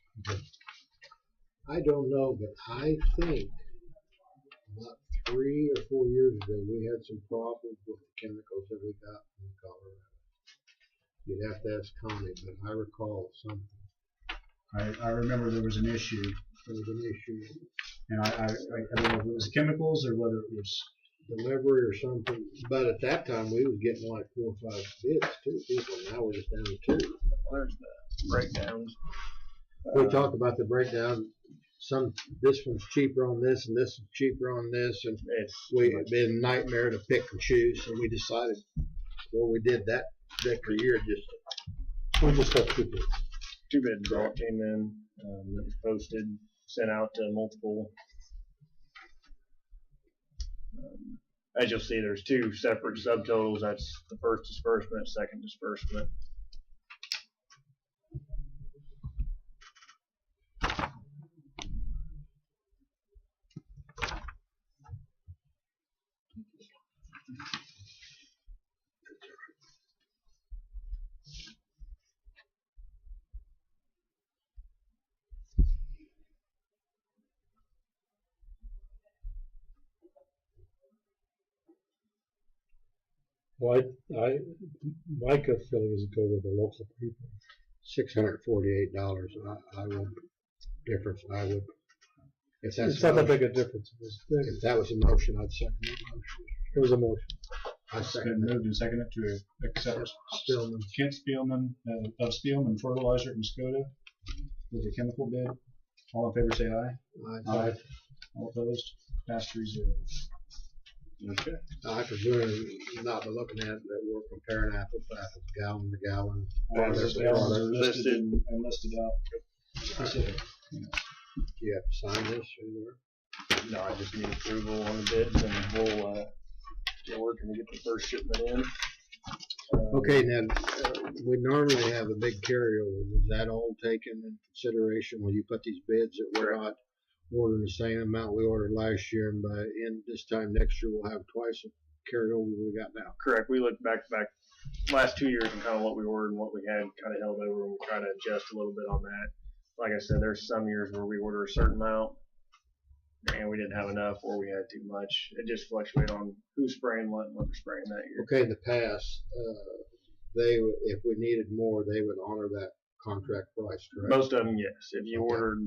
I don't know, but I think about 3 or 4 years ago, we had some problems with the chemicals that we got from Colorado. You'd have to ask Connie, but I recall something. I remember there was an issue, There was an issue, and I don't know if it was chemicals or whether it was. delivery or something, but at that time, we was getting like 4 or 5 bids, 2 people, now we're just down to 2. There's the breakdowns. We talked about the breakdown, this one's cheaper on this, and this is cheaper on this, and it'd been a nightmare to pick and choose, so we decided, well, we did that for a year, we just got 2 bids. 2 bids all came in, that was posted, sent out to multiple. As you'll see, there's 2 separate subtotals. That's the first disbursement, second disbursement. Well, my gut feeling is to go with the local people. $648, I would, if that's It's not that big a difference. if that was a motion, I'd second that motion. It was a motion. I It's second been moved and seconded to accept Stillman. Kent Spielman of Spielman Fertilizer in Muskota with a chemical bid. All in favor say aye. Aye. All opposed? Passed 3-0. Okay. I presume not by looking at it that we're comparing apples to apples, gallon to gallon. All Product the to gallons product. are listed and listed out specific. You have to sign this anywhere? No, I just need approval on the bids, and we'll get working to get the first shipment in. Okay, now, we normally have a big carryover. Was that all taken in consideration when you put these bids that we're not ordering the same amount we ordered last year, and by in this time next year we'll have twice the carryover we got now? Correct. We looked back to back last 2 years and kind of what we ordered and what we had kind of held over, and we're trying to adjust a little bit on that. Like I said, there's some years where we order a certain amount and we didn't have enough, or we had too much. It just fluctuated on who's spraying what and what they're spraying that year. Okay, in the past, if we needed more, they would honor that contract price, correct? Most of them, yes. If you Okay. ordered,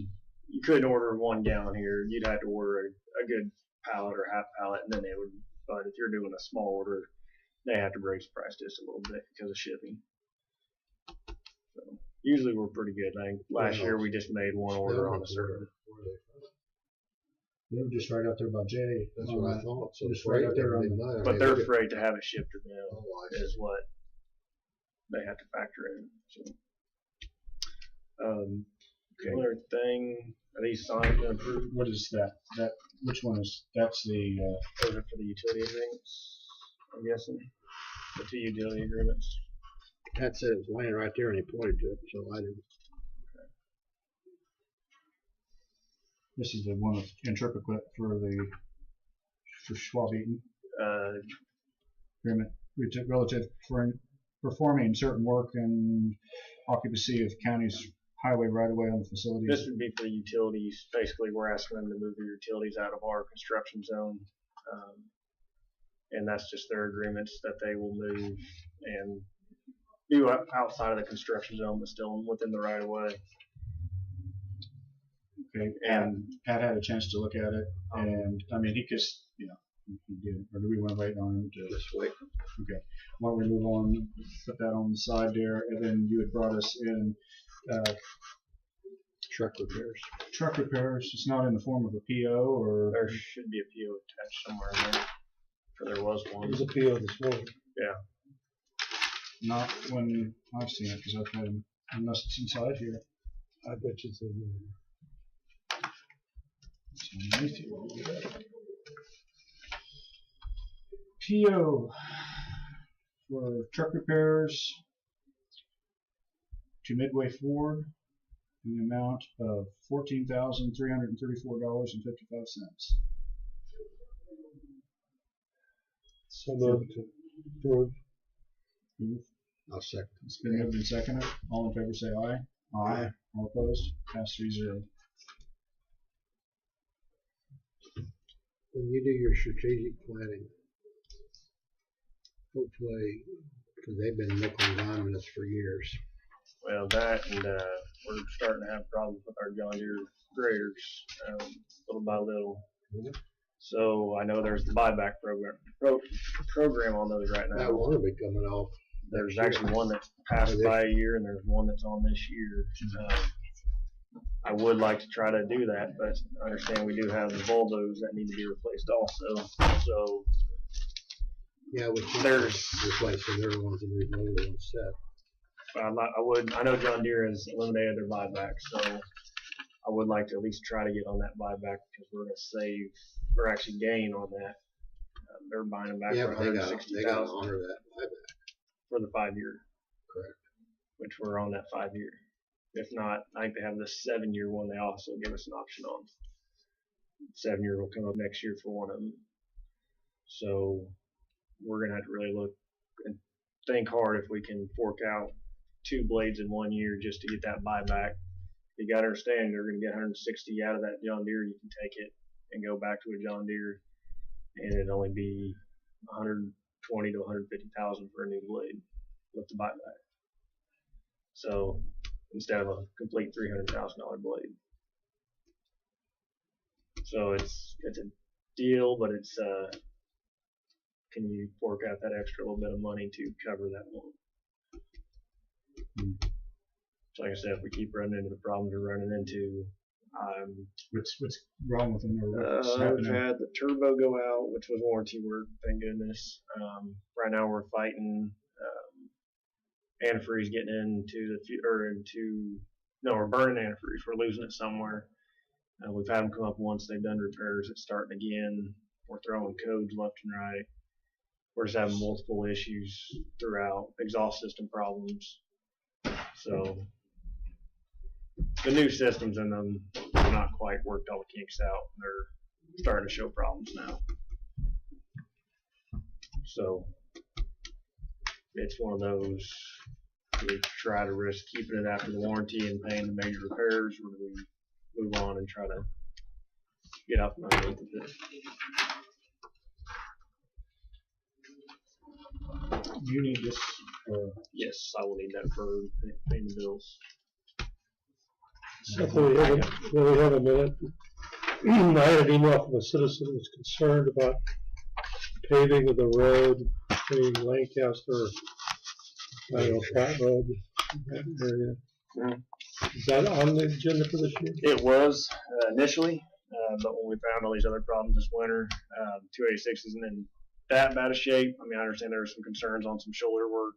you couldn't order 1 gallon here. You'd have to order a good pallet or half pallet, and then they would. But if you're doing a small order, they have to raise the price just a little bit because of shipping. So usually we're pretty good. I think last year we just made 1 order on a certain. They were just right out there by Jay. That's what I thought. So Just right out there on the- But they're afraid to have it shipped to them Oh, I see. is what they have to factor in. So, another thing, are these signed and approved? What is that? Which one is? That's the. Those are for the utility agreements, I'm guessing. The 2 utility agreements. Pat said it was laying right there and he pointed to it, so I didn't. This is the one with interpret for the for Schwab Eaton. Uh, Agreement relative for performing certain work and occupancy of county's highway right-of-way on the facility. this would be for the utilities. Basically, we're asking them to move their utilities out of our construction zone. And that's just their agreements that they will move and do outside of the construction zone, but still within the right of way. Okay, and Pat had a chance to look at it, and I mean, he just, you know, he did. Or do we want to wait on him to Just wait. Okay, why don't we move on, put that on the side there, and then you had brought us in Truck repairs. truck repairs. It's not in the form of a PO or There should be a PO attached somewhere in there. Or there was one. There's a PO this morning. not when I've seen it, because I've had them, unless it's inside here. I bet you it's in there. It's underneath here. PO for truck repairs to Midway Ford in the amount of $14,334.55. So moved to approve. I'll second. It's been moved and seconded. All in favor say aye. Aye. All opposed? Pass 3-0. When you do your strategic planning, hopefully, because they've been nickel and diming us for years. Well, that and we're starting to have problems with our John Deere graders, little by little. Mhm. So I know there's the buyback program on those right That now. one will be coming off. There's actually one that's passed by a year, and there's one that's on this year. I would like to try to do that, but I understand we do have the Volvos that need to be replaced also. So Yeah, we keep There's- replacing their ones and leaving older ones set. I know John Deere has eliminated their buyback, so I would like to at least try to get on that buyback because we're going to save or actually gain on that. They're buying them back Yeah, for but they got to $160,000 honor that buyback. for the 5-year. Correct. Which we're on that 5-year. If not, I think they have this 7-year one they also give us an option on. 7-year will come up next year for one of them. So we're going to have to really look and think hard if we can fork out 2 blades in 1 year just to get that buyback. You got to understand they're going to get 160 out of that John Deere. You can take it and go back to a John Deere, and it'd only be 120 to 150,000 for a new blade with the buyback. So instead of a complete $300,000 blade. So it's a deal, but it's can you fork out that extra little bit of money to cover that one? So like I said, if we keep running into the problems we're running into, What's wrong with them? Or what's we've happening? had the turbo go out, which was warranty work, thank goodness. Right now we're fighting antifreeze getting into we're burning antifreeze. We're losing it somewhere. We've had them come up once. They've done repairs. It's starting again. We're throwing codes left and right. We're just having multiple issues throughout. Exhaust system problems. So the new systems in them have not quite worked all the kinks out. They're starting to show problems now. So it's one of those, do we try to risk keeping it after the warranty and paying the major repairs, or do we move on and try to get up and underneath of it? You need this. Yes, I will need that for paying the bills. So we have a minute. I had an email from a citizen who was concerned about paving of the road between Lancaster, Pratt Road, that area. Is that on the agenda for this year? It was initially, but when we found all these other problems this winter, 286 isn't in that bad a shape. I mean, I understand there were some concerns on some shoulder work,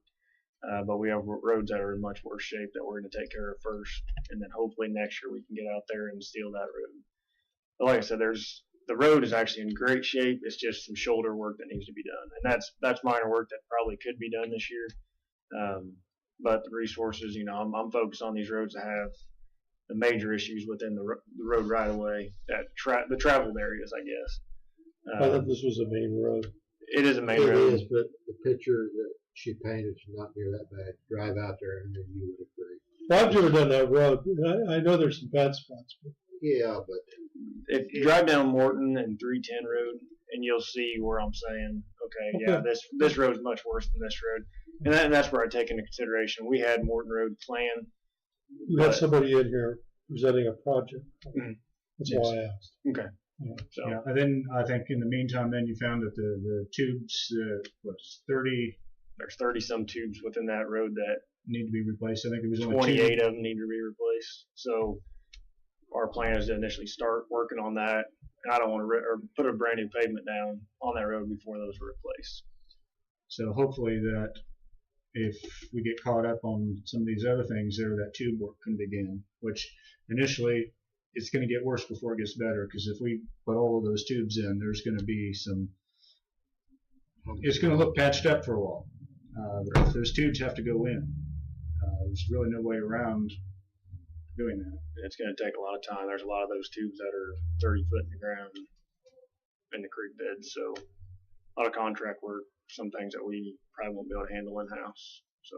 but we have roads that are in much worse shape that we're going to take care of first, and then hopefully next year we can get out there and seal that road. But like I said, the road is actually in great shape. It's just some shoulder work that needs to be done, and that's minor work that probably could be done this year. But the resources, I'm focused on these roads that have the major issues within the road right of way, the traveled areas, I guess. I thought this was a main road. It is a main It road. is, but the picture that she painted is not near that bad. Drive out there and then you would agree. Well, I've never done that road. I know there's some bad spots, but Yeah, but If you drive down Morton and 310 Road, and you'll see where I'm saying, okay, yeah, this road's much worse than this road, and that's where I take into consideration. We had Morton Road planned. you had somebody in here presenting a project. Mhm. That's Yes. why I asked. Okay. So Yeah, and then I think in the meantime, then you found that the tubes, was 30 there's 30 some tubes within that road that need to be replaced. I think it was only 28 of them need to be replaced. So our plan is to initially start working on that. And I don't want to or put a brand new pavement down on that road before those are replaced. So hopefully that if we get caught up on some of these other things there, that tube work can begin, which initially it's going to get worse before it gets better, because if we put all of those tubes in, there's going to be it's going to look patched up for a while. But if those tubes have to go in, there's really no way around doing that. It's going to take a lot of time. There's a lot of those tubes that are 30 foot in the ground in the creek bed. So a lot of contract work, some things that we probably won't be able to handle in-house. So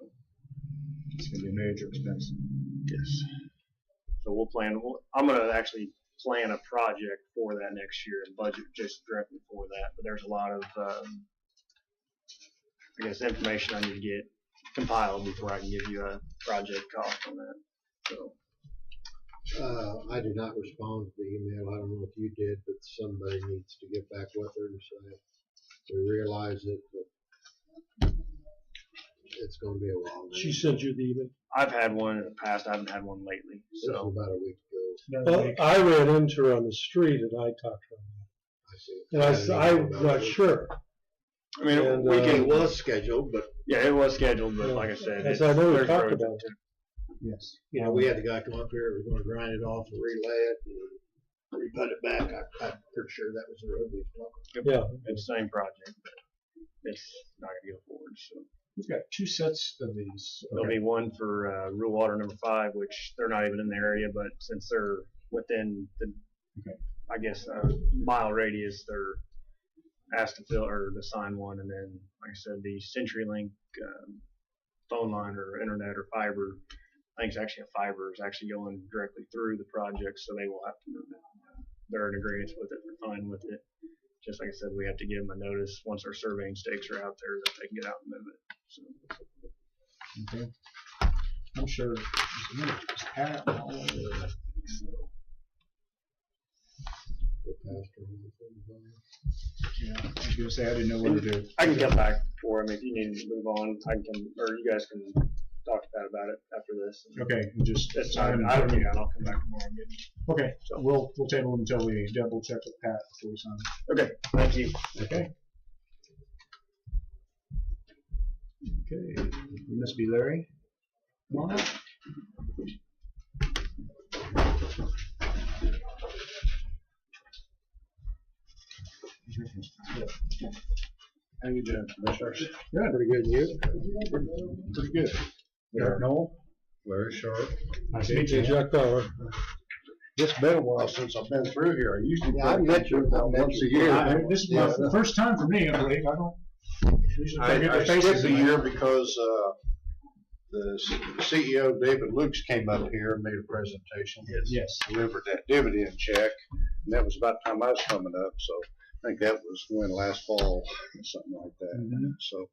It's going to be major expense. yes. So I'm going to actually plan a project for that next year and budget just directly for that. But there's a lot of, information I need to get compiled before I can give you a project cost on that. So I did not respond to the email. I don't know if you did, but somebody needs to get back with her and say we realize it, but it's going to be a while. She sent you the email. I've had one in the past. I haven't had one lately. This was So about a week ago. Well, I ran into her on the street and I talked to her. I see. And I'm not sure. I mean, And, we It can. was scheduled, but Yeah, it was scheduled, but like I said, As I know we there's talked roads about up to- Yes. we had the guy come up here. We're going to grind it off and relay it and re-put it back. I'm pretty sure that was the road we were talking Yeah. It's the same project, but it's not going to go forward. So We've got two sets of these. there'll be one for Rural Water number 5, which they're not even in the area, but since they're within the, I guess, mile radius, they're asked to fill or to sign one, and then, like I said, the CenturyLink phone line or internet or fiber. I think it's actually a fiber is actually going directly through the project, so they will have to move it. They're in agreement with it. They're fine with it. Just like I said, we have to give them a notice once our surveying stakes are out there that they can get out and move it. So, Okay. I'm sure it's Pat and all of the- Yeah, I was going to say I didn't know what to do. I can come back for them if you need to move on. I can come, or you guys can talk to Pat about it after this. Okay, and just That's sign fine. them. I'll come back tomorrow. And get Okay, so we'll table them until we double check with Pat before we sign. Okay, thank you. Okay. Okay, you must be Larry. Come on up. How you doing, Commissioners? Good. Pretty good, you? Pretty good. Eric Knoll. Larry Sharp. Nice to meet Hey, you. Jack Dollar. It's been a while since I've been through here. I usually Yeah, I've met you about once a year. This is the first time for me, I believe. I don't. usually I get the skipped faces a in year there. because the CEO, David Lukes, came up here and made a presentation. Yes. Delivered that dividend check, and that was about the time I was coming up, so I think that was when last fall, something like that. Mhm. So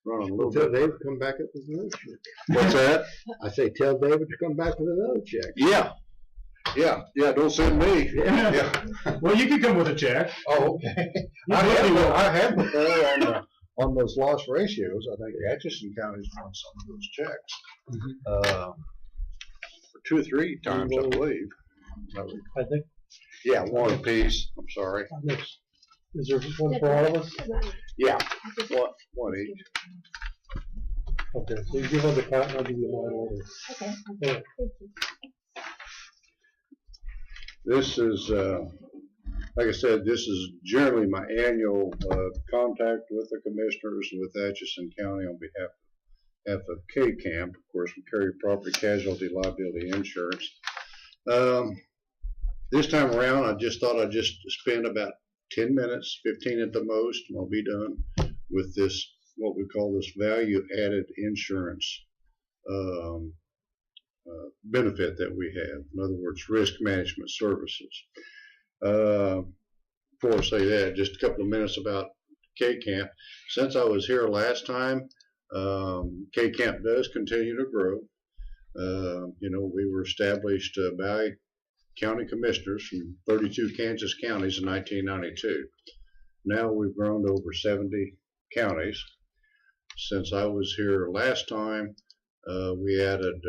running a little Tell bit. David to come back up with another check. What's that? I say tell David to come back with another check. Yeah, don't send me. Yeah. Yeah. Well, you could come with a check. Oh, okay. You I really will. have before on those loss ratios. I think Atchison County's run some of those checks. For 2 or 3 times, I believe. I think. Yeah, one apiece. I'm sorry. Is there one for all of us? Yeah, one each. Okay, so you give one to Pat and I'll give you mine order. Okay. Yeah. Thank you. This is, like I said, this is generally my annual contact with the commissioners and with Atchison County on behalf of K.S.A. Of course, we carry property casualty liability insurance. This time around, I just thought I'd just spend about 10 minutes, 15 at the most, and I'll be done with this, what we call this value added insurance benefit that we have. In other words, risk management services. Before I say that, just a couple of minutes about K-Camp. Since I was here last time, K-Camp does continue to grow. We were established by county commissioners from 32 Kansas counties in 1992. Now we've grown to over 70 counties. Since I was here last time, we added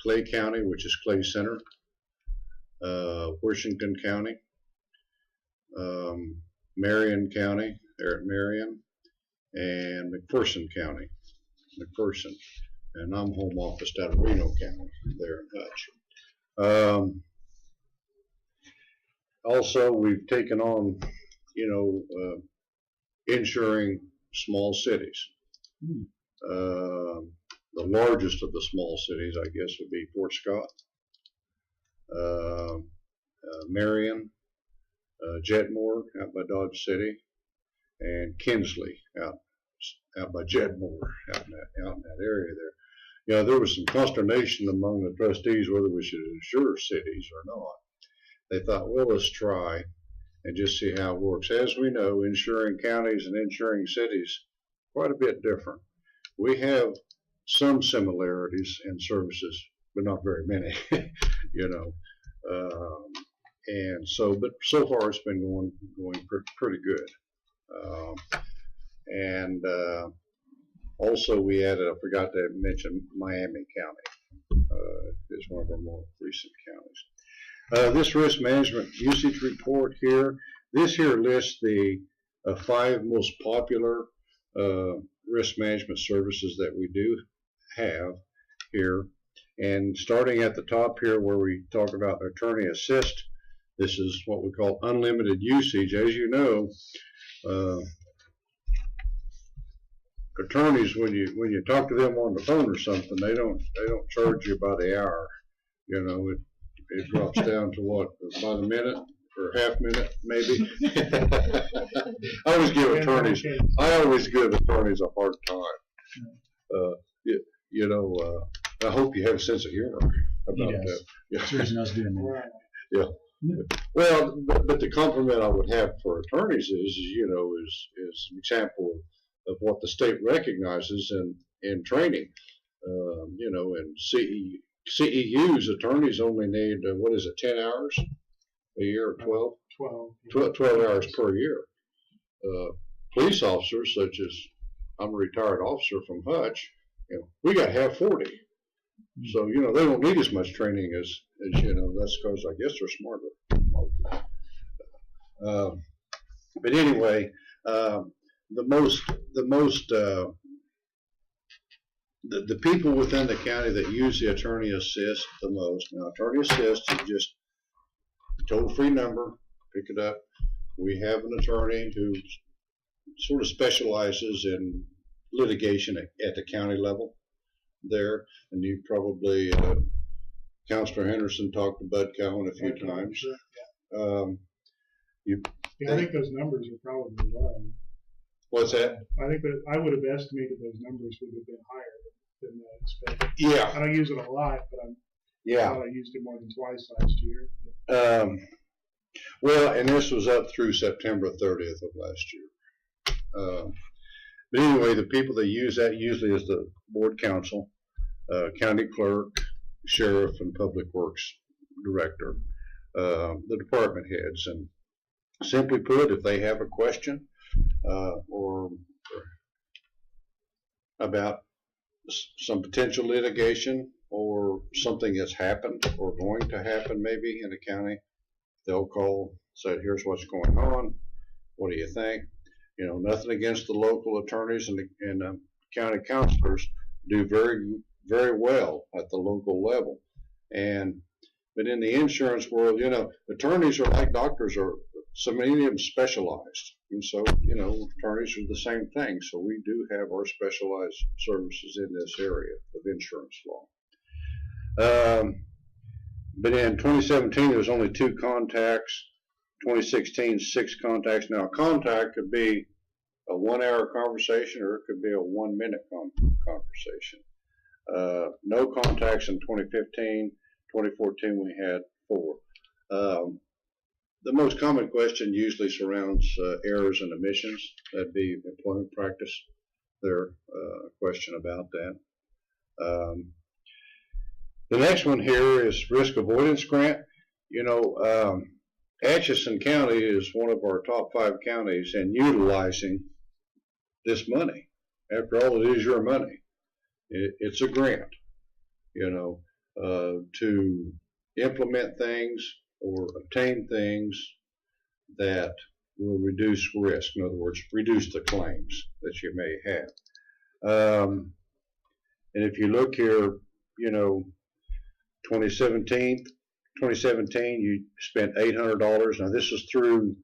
Clay County, which is Clay Center, Washington County, Marion County, there at Marion, and McPherson County, and I'm home office out of Reno County, there in Hutch. Also, we've taken on, insuring small cities. The largest of the small cities, I guess, would be Fort Scott, Marion, Jetmore out by Dodge City, and Kinsley out by Jetmore, out in that area there. There was some consternation among the trustees whether we should insure cities or not. They thought, well, let's try and just see how it works. As we know, insuring counties and insuring cities quite a bit different. We have some similarities in services, but not very many, and so, but so far it's been going pretty good. Also we added, I forgot to mention, Miami County is one of our more recent counties. This risk management usage report here, this here lists the 5 most popular risk management services that we do have here. And starting at the top here where we talk about attorney assist, this is what we call unlimited usage. As you know, attorneys, when you talk to them on the phone or something, they don't charge you by the hour. It drops down to what, by the minute or half minute maybe. I always give attorneys a hard time. I hope you have a sense of humor about that. That's the reason I was doing that. Yeah. Well, but the compliment I would have for attorneys is an example of what the state recognizes in training. And CEUs, attorneys only need, 10 hours a year or 12? 12 hours per year. Police officers, such as I'm a retired officer from Hutch, we got to have 40. So, they don't need as much training as that's because I guess they're smarter. But anyway, the people within the county that use the attorney assist the most. Now, attorney assist is just a toll-free number. Pick it up. We have an attorney who sort of specializes in litigation at the county level there, and you probably Counselor Henderson talked to Bud Cowan a few times. Sure, yeah. I think those numbers are probably low. What's that? I think that I would have estimated those numbers would have been higher than expected. Yeah. I don't use it a lot, but I used it more than twice last year. Well, and this was up through September 30th of last year. But anyway, the people that use that usually is the board counsel, county clerk, sheriff, and public works director, the department heads. And simply put, if they have a question or about some potential litigation or something that's happened or going to happen maybe in the county, they'll call, say, here's what's going on. What do you think? Nothing against the local attorneys and the county counselors do very, very well at the local level. But in the insurance world, attorneys are like doctors, or so many of them specialized. And so, attorneys are the same thing. So we do have our specialized services in this area of insurance law. But in 2017, there was only 2 contacts 2016, 6 contacts. Now, a contact could be a 1-hour conversation, or it could be a 1-minute conversation. No contacts in 2015. 2014, we had 4. The most common question usually surrounds errors and omissions. That'd be employment practice. Their question about that. The next one here is risk avoidance grant. Atchison County is one of our top 5 counties in utilizing this money. After all, it is your money. It's a grant, to implement things or obtain things that will reduce risk. In other words, reduce the claims that you may have. And if you look here, 2017, you spent $800. Now this is through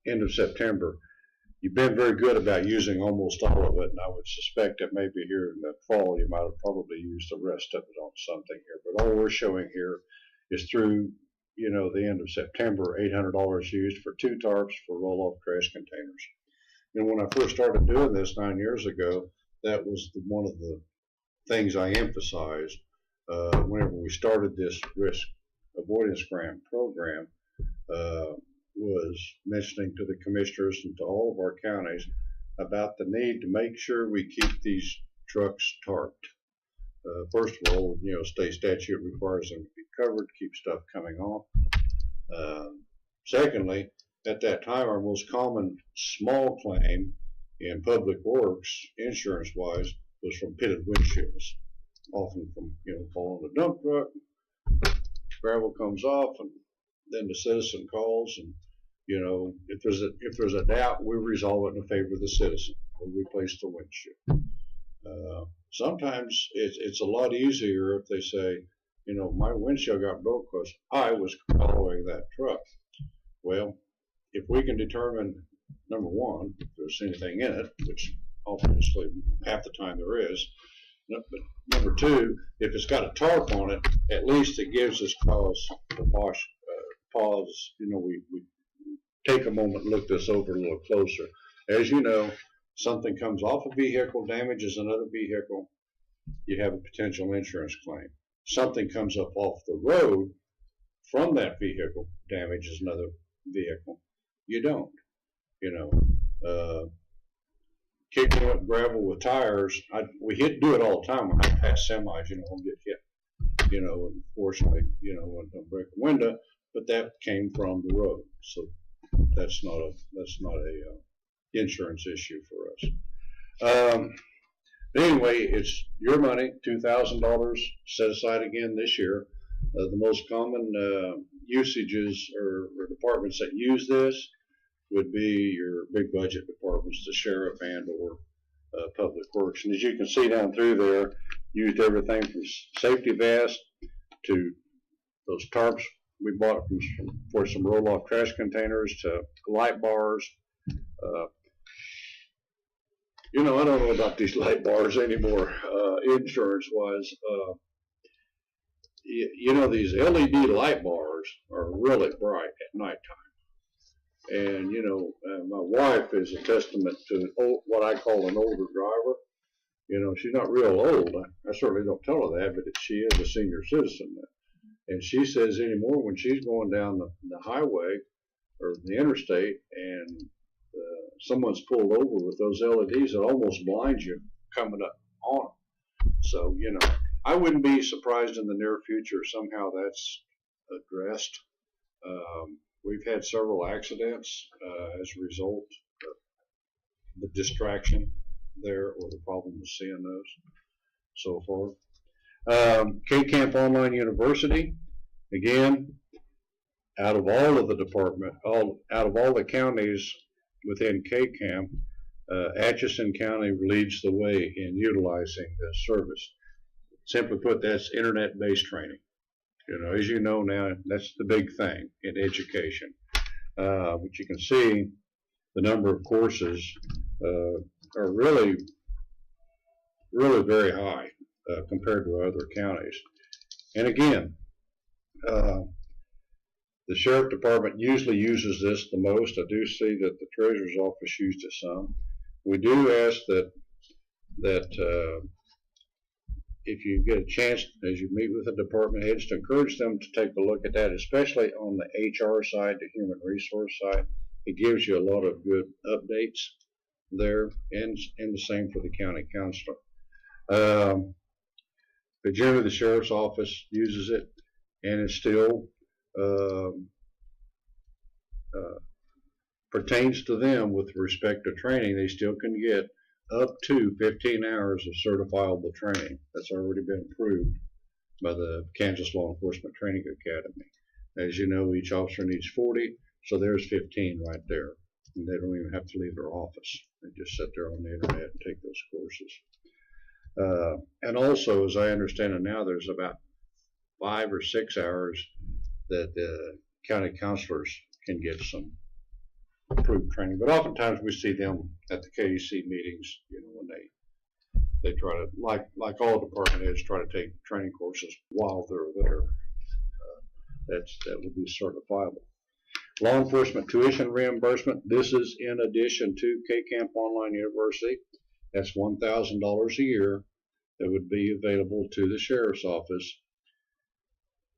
end of September. You've been very good about using almost all of it, and I would suspect that maybe here in the fall you might have probably used the rest of it on something here. But all we're showing here is through, the end of September, $800 used for 2 tarps for roll-off trash containers. And when I first started doing this 9 years ago, that was one of the things I emphasized whenever we started this risk avoidance grant program. Was mentioning to the commissioners and to all of our counties about the need to make sure we keep these trucks tarped. First of all, state statute requires them to be covered, keep stuff coming off. Secondly, at that time, our most common small claim in public works, insurance-wise, was from pitted windshields, often from falling a dump truck. Gravel comes off, and then the citizen calls, and if there's a doubt, we resolve it in favor of the citizen. We replace the windshield. Sometimes it's a lot easier if they say, my windshield got broke because I was following that truck. Well, if we can determine, number one, if there's anything in it, which obviously half the time there is, but number two, if it's got a tarp on it, at least it gives us cause to pause. We take a moment and look this over a little closer. As you know, something comes off a vehicle, damages another vehicle, you have a potential insurance claim. Something comes up off the road from that vehicle, damages another vehicle, you don't. Kicking up gravel with tires, we do it all the time when I pass semis, we'll get hit, unfortunately, when I break a window, but that came from the road. So that's not a insurance issue for us. But anyway, it's your money, $2,000 set aside again this year. The most common usages or departments that use this would be your big budget departments, the sheriff and or public works. And as you can see down through there, used everything from safety vests to those tarps we bought for some roll-off trash containers to light bars. I don't know about these light bars anymore, insurance-wise. These LED light bars are really bright at nighttime. And, my wife is a testament to what I call an older driver. She's not real old. I certainly don't tell her that, but she is a senior citizen now. And she says anymore when she's going down the highway or the interstate and someone's pulled over with those LEDs, it almost blinds you coming up on them. So, I wouldn't be surprised in the near future somehow that's addressed. We've had several accidents as a result of the distraction there or the problem with seeing those so far. K.Camp Online University, again, out of all of the out of all the counties within K.Camp, Atchison County leads the way in utilizing this service. Simply put, that's internet-based training. As you know now, that's the big thing in education. But you can see the number of courses are really, really very high . Compared to other counties. And again, The sheriff department usually uses this the most. I do see that the treasurer's office used it some. We do ask that if you get a chance, as you meet with the department heads, to encourage them to take a look at that, especially on the HR side, the human resource side. It gives you a lot of good updates there, and the same for the county counselor. But generally, the sheriff's office uses it, and it still pertains to them with respect to training. They still can get up to 15 hours of certifiable training. That's already been approved by the Kansas Law Enforcement Training Academy. As you know, each officer needs 40, so there's 15 right there. And they don't even have to leave their office. They just sit there on the internet and take those courses. And also, as I understand it now, there's about 5 or 6 hours that the county counselors can get some approved training. But oftentimes we see them at the K.S.A. meetings, you know, when they try to, like all department heads, try to take training courses while they're there. That would be certifiable. Law enforcement tuition reimbursement. This is in addition to K-Camp Online University. That's $1,000 a year that would be available to the sheriff's office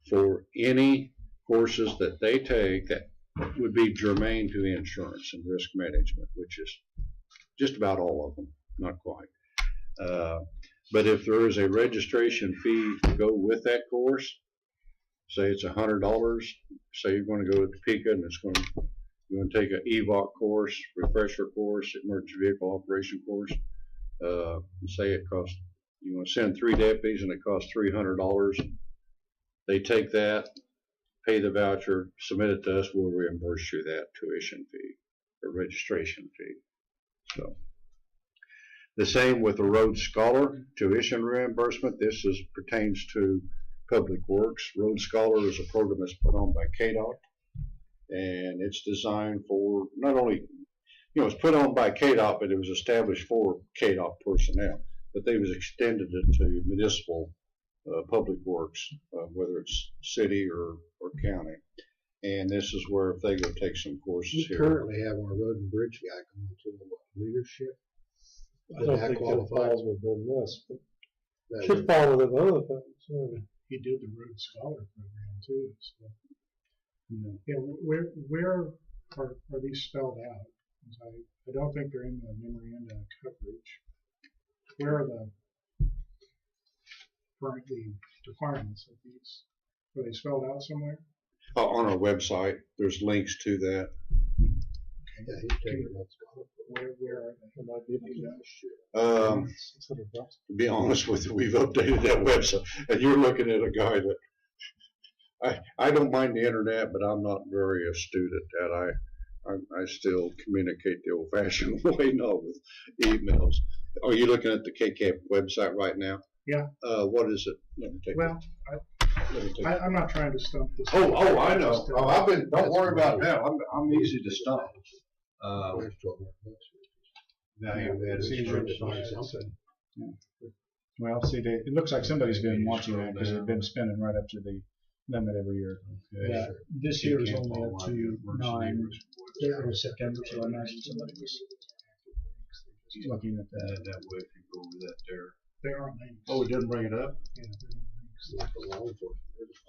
for any courses that they take that would be germane to insurance and risk management, which is just about all of them, not quite. But if there is a registration fee to go with that course, say it's $100, say you're going to go to Topeka and you're going to take an EVOC course, refresher course, emergency vehicle operation course. Say it costs, you want to send 3 deputies and it costs $300. They take that, pay the voucher, submit it to us, we'll reimburse you that tuition fee or registration fee. So the same with the Road Scholar tuition reimbursement. This pertains to Public Works. Road Scholar is a program that's put on by KDOT, and it's designed for not only, you know, it's put on by KDOT, but it was established for KDOT personnel. But they was extended it to municipal public works, whether it's city or county. And this is where if they go take some courses We here. currently have our road and bridge guy going to the leadership. I don't think it falls within this, but should fall within other things. Yeah. He did the Road Scholar program too. So, yeah, where are these spelled out? I don't think they're in the memoranda of coverage. Where are the requirements of these? Are they spelled out somewhere? On our website, there's links to that. Yeah, he's taking Road Scholar. Where are they? To be honest with you, we've updated that website, and you're looking at a guy that I don't mind the internet, but I'm not very astute at that. I still communicate the old-fashioned way, not with emails. Are you looking at the KCAP website right now? Yeah. What is it? Let me take Well, I'm not trying to stump this. Oh, I know. Don't worry about that. I'm easy to stump. Where's $1,200? Now It's it's easier to find something. Well, see, it looks like somebody's been watching that because they've been spending right up to the limit every year. Yeah, this year is only up to 9 September, so I imagine somebody was looking at that. That way, if you go over that there. They aren't named. Oh, it doesn't bring it up? Yeah, they're not named. It's like a law enforcement, there's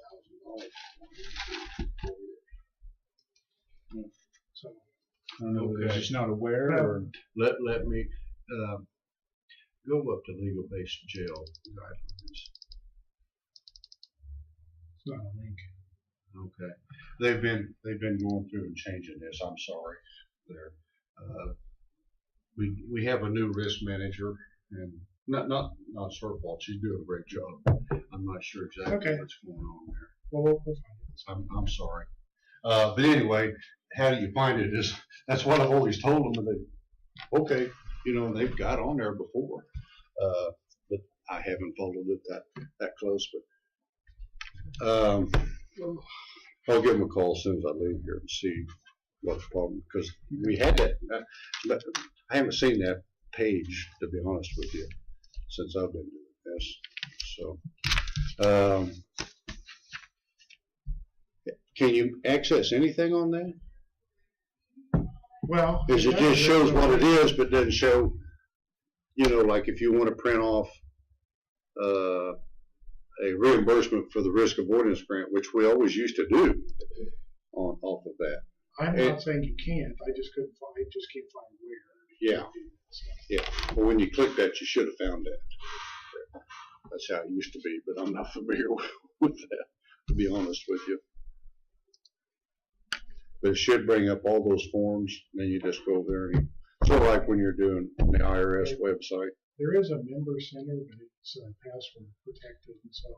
$1,000. So, I don't know, they're Okay. just not aware or. Let me go up to legal-based jail guidelines. it's not a link. Okay, they've been going through and changing this. I'm sorry. There, we have a new risk manager, and not it's her fault. She's doing a great job. I'm not sure exactly Okay. what's going on there. Well, we'll find it. I'm sorry. But anyway, how do you find it? That's what I've always told them. Okay, you know, they've got on there before, but I haven't followed it that close. But I'll give them a call as soon as I leave here and see what's the problem, because we had that. But I haven't seen that page, to be honest with you, since I've been doing this. So. Can you access anything on that? Well. Is it just shows what it is, but doesn't show, like if you want to print off a reimbursement for the risk avoidance grant, which we always used to do off of that. I'm not saying you can't, I just can't find where. Yeah. Yeah. Well, when you click that, you should have found that. That's how it used to be, but I'm not familiar with that, to be honest with you. But it should bring up all those forms, and then you just go over there and sort of like when you're doing on the IRS website. There is a member center, but it's password protected, and so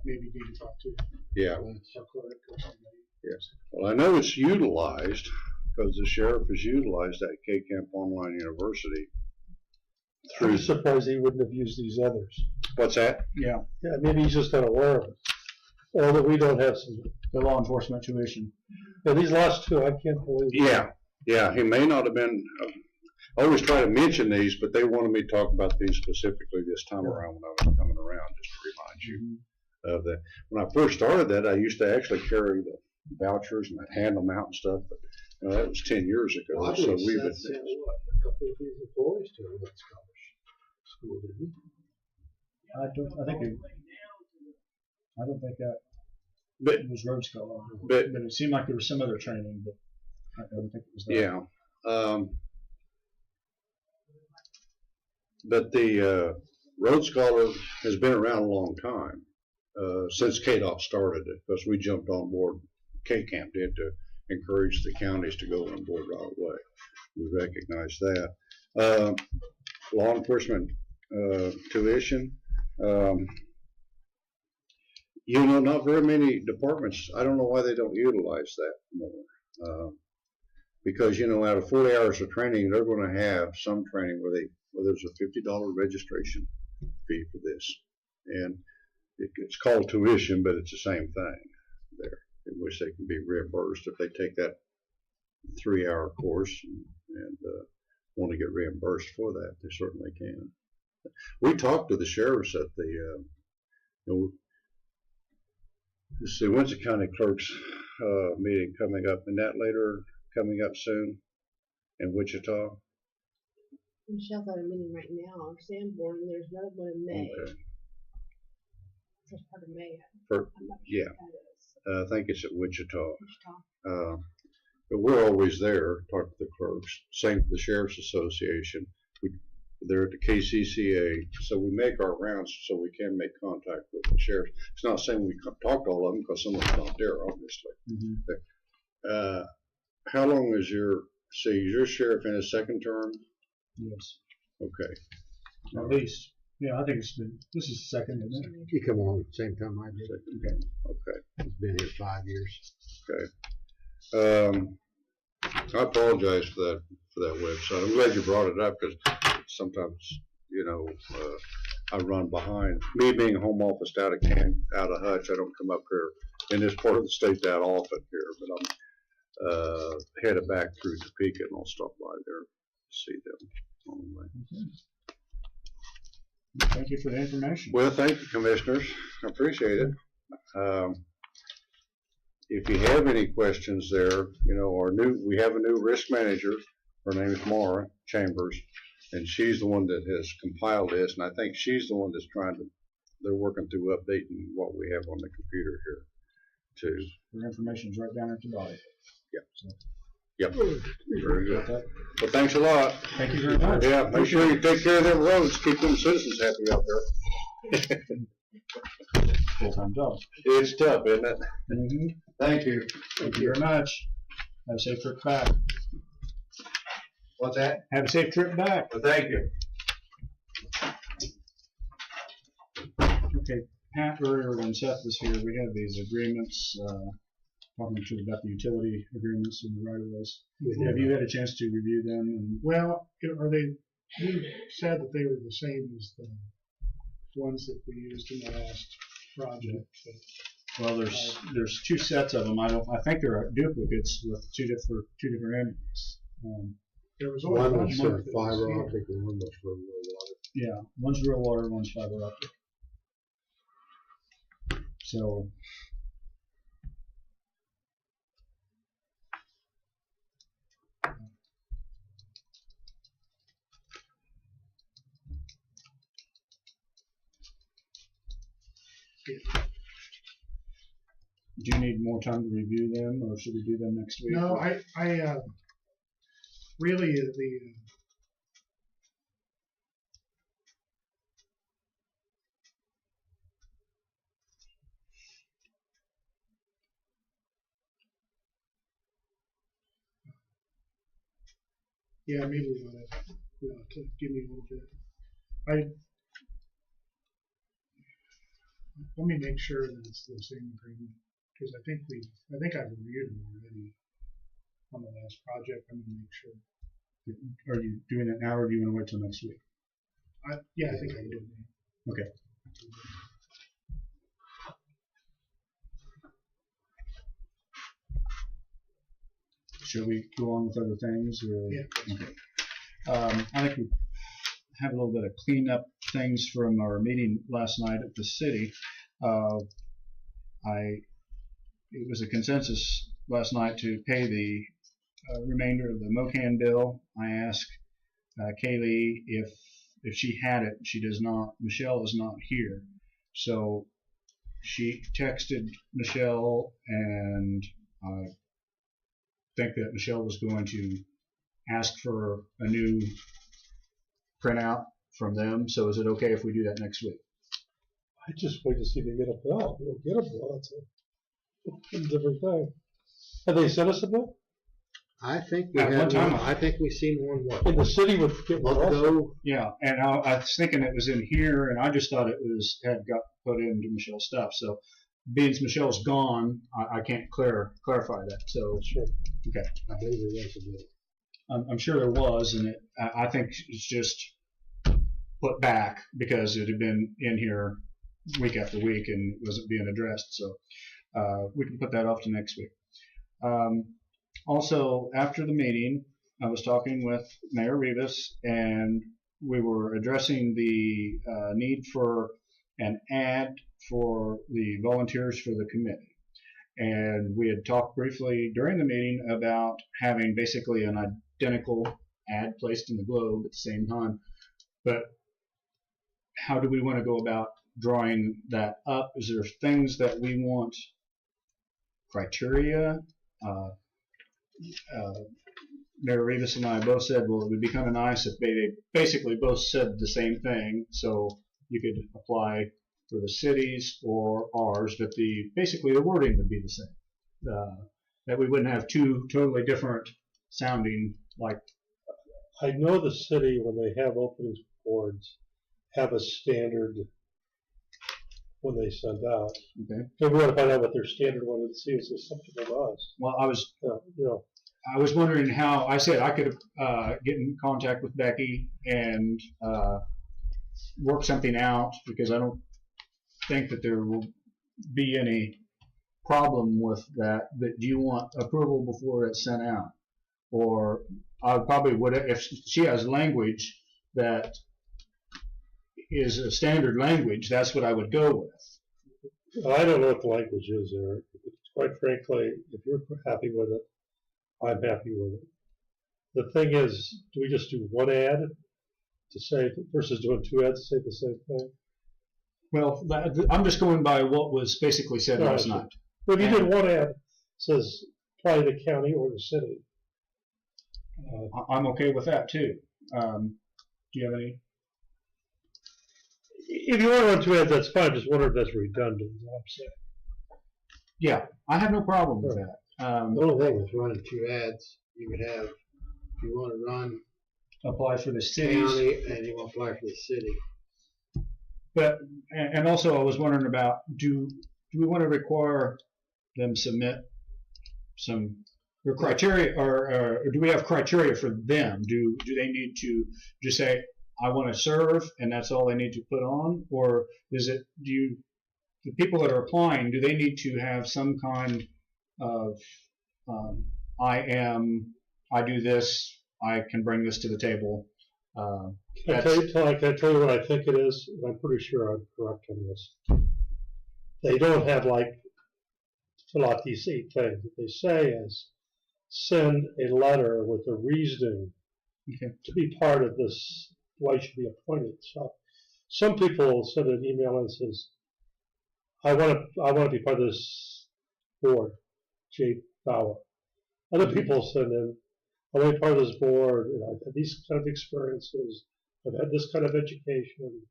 maybe need to talk to Yeah. our clerk or somebody. Yes. Well, I know it's utilized because the sheriff has utilized that K.Camp Online University. I'm surprised he wouldn't have used these others. What's that? Yeah, Yeah, maybe he's just unaware of it. Or that we don't have some. the law enforcement tuition. Yeah, these last two, I can't believe. Yeah. He may not have been. I always try to mention these, but they wanted me to talk about these specifically this time around when I was coming around, just to remind you of that. When I first started that, I used to actually carry the vouchers and I'd hand them out and stuff, but that was 10 years ago. Well, I so believe we've Seth sent a couple of his employees to a scholarship school, didn't he? I don't think that But it was Road Scholar. but But it seemed like there was some other training, but I don't think it was that. yeah. But the Road Scholar has been around a long time, since KDOT started it, because we jumped on board, K-Camp did, to encourage the counties to go on board right away. We recognize that. Law enforcement tuition, not very many departments, I don't know why they don't utilize that more. Because, out of 40 hours of training, they're going to have some training where there's a $50 registration fee for this. And it's called tuition, but it's the same thing there, in which they can be reimbursed if they take that 3-hour course and want to get reimbursed for that. They certainly can. We talked to the sheriffs at the, let's see, when's the county clerk's meeting coming up? And that later coming up soon in Wichita? Michelle's at a meeting right now in Sanborn, and there's another one in May. Okay. First part of May. I'm not sure yeah. what that is. I think it's at Wichita. Wichita. But we're always there, talk to the clerks. Same for the Sheriff's Association. They're at the K.S.A, so we make our rounds so we can make contact with the sheriffs. It's not saying we talk to all of them because some of them not there, obviously. Mm-hmm. How long is your sheriff in his second term? Yes. Okay. At least. Yeah, I think this is the second, isn't it? He come along at the same time I did. Okay. He's been here 5 years. Okay. I apologize for that website. I'm glad you brought it up because sometimes, I run behind. Me being home office out of Hutch, I don't come up here in this part of the state that often here, but I'm headed back through Topeka and I'll stop by there to see them on the way. Okay. Thank you for the information. Well, thank you, commissioners. I appreciate it. If you have any questions there, we have a new risk manager. Her name is Mara Chambers, and she's the one that has compiled this, and I think she's the one that's they're working through updating what we have on the computer here, too. Your information's right down at the bottom. Yep. So, yep. Very good. Well, thanks a lot. thank you very much. Yeah, make sure you take care of them roads. Keep them citizens happy out there. Full-time job. It's tough, isn't it? Mm-hmm. Thank you. Thank you very much. Have a safe trip back. What's that? Have a safe trip back. Well, thank you. Okay, Pat, earlier when Seth was here, we had these agreements, talking to you about the utility agreements and the right-of-ways. Have you had a chance to review them? And Well, he said that they were the same as the ones that we used in the last project. well, there's two sets of them. I think there are duplicates with two different entities. There was only One one was month for that was fiber here. optic and one was for rural water. Yeah, one's real water, one's fiber optic. So Do you need more time to review them, or should we do them next week? No, I really yeah, maybe we ought to give me a little bit. Let me make sure that it's the same agreement, because I think I've reviewed them already on the last project. I'm gonna make sure. Are you doing it now, or do you want to wait till next week? Yeah, I think I do. Okay. Should we go on with other things? Or? Yeah. Okay. I think we have a little bit of cleanup things from our meeting last night at the city. It was a consensus last night to pay the remainder of the MOCAN bill. I asked Kaylee if she had it. She does not. Michelle is not here, so she texted Michelle, and I think that Michelle was going to ask for a new printout from them. So is it okay if we do that next week? I just wait to see if they get a bill. If they don't get a bill, that's a different thing. Have they sent us a bill? I think we At had one time. one. I think we seen one. What? In the city with Month ago. Yeah, and I was thinking it was in here, and I just thought it had got put into Michelle's stuff. So, being Michelle's gone, I can't clarify that. So, Sure. Okay. I believe there was a bill. I'm sure there was, and I think it's just put back because it had been in here week after week and wasn't being addressed. So, we can put that off to next week. Also, after the meeting, I was talking with Mayor Rivas, and we were addressing the need for an ad for the volunteers for the committee. And we had talked briefly during the meeting about having basically an identical ad placed in the Globe at the same time. But how do we want to go about drawing that up? Is there things that we want, criteria? Mayor Rivas and I both said, well, it would be kind of nice if they basically both said the same thing, so you could apply for the cities or ours, but basically the wording would be the same. That we wouldn't have two totally different sounding, like. I know the city, when they have openings boards, have a standard when they send out. Okay. So we want to find out what their standard one is, see if it's something of us. Well, I was I was wondering how. I said I could get in contact with Becky and work something out, because I don't think that there will be any problem with that. But do you want approval before it's sent out? Or I probably would, if she has language that is a standard language, that's what I would go with. I don't know what the language is there. Quite frankly, if you're happy with it, I'm happy with it. The thing is, do we just do one ad to say versus doing two ads to say the same thing? Well, I'm just going by what was basically said last night. Well, if you did one ad, it says apply to the county or the city. I'm okay with that too. Do you have any? If you want to run two ads, that's fine. Just wonder if that's redundant. Is what I'm saying. Yeah, I have no problem with that. The only thing with running two ads, you would have, if you want to run apply for the cities, county and you want to apply for the city. But and also I was wondering about, do we want to require them submit some criteria, or do we have criteria for them? Do they need to just say, I want to serve, and that's all they need to put on? Or is it, the people that are applying, do they need to have some kind of, I do this, I can bring this to the table? Can I tell you what I think it is? And I'm pretty sure I'm correct on this. They don't have like fill out these 8 things. What they say is send a letter with a reasoning to be part of this, why you should be appointed. So some people send an email and says, I want to be part of this board, Jay Bauer. Other people send in, I want to be part of this board, and I've had these kind of experiences, I've had this kind of education.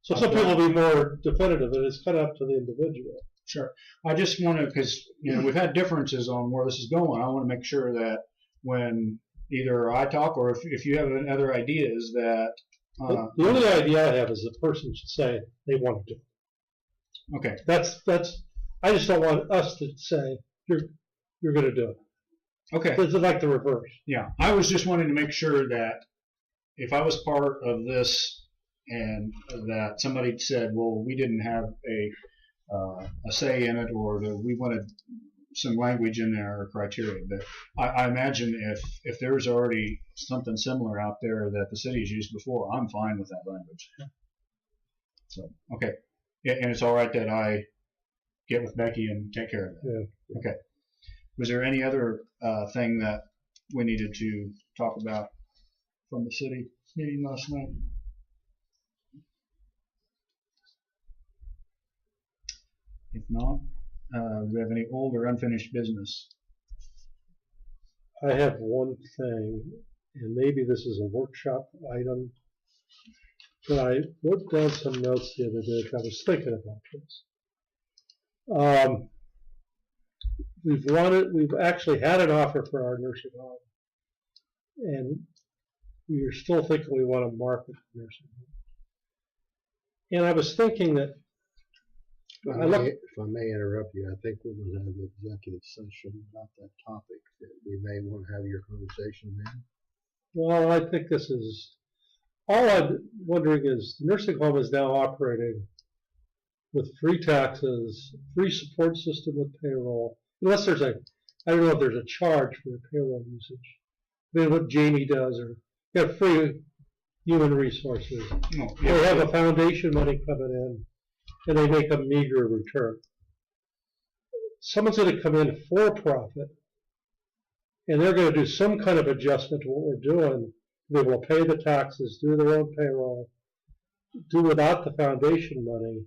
So some people will be more definitive, and it's kind of up to the individual. Sure. I just want to, because we've had differences on where this is going. I want to make sure that when either I talk or if you have other ideas that. The only idea I have is the person should say they want to do it. Okay. That's. I just don't want us to say you're going to do it. Okay. It's like the reverse. Yeah. I was just wanting to make sure that if I was part of this and that somebody said, well, we didn't have a say in it, or that we wanted some language in there or criteria. But I imagine if there's already something similar out there that the city's used before, I'm fine with that language. So, okay. And it's all right that I get with Becky and take care of that. Yeah. Okay. Was there any other thing that we needed to talk about from the city meeting last night? If not, do we have any old or unfinished business? I have one thing, and maybe this is a workshop item, but I wrote down some notes the other day because I was thinking about this. We've actually had an offer for our nursing home, and we are still thinking we want to market the nursing home. And I was thinking that If I may interrupt you, I think we're going to have an executive session about that topic. That we may want to have your conversation then. well, I think this is, all I'm wondering is the nursing home is now operating with free taxes, free support system with payroll, unless there's I don't know if there's a charge for the payroll usage. I mean, what Jamie does, or you have free human resources. No. They have a foundation money coming in, and they make a meager return. Someone's going to come in for profit, and they're going to do some kind of adjustment to what we're doing. They will pay the taxes, do their own payroll, do without the foundation money,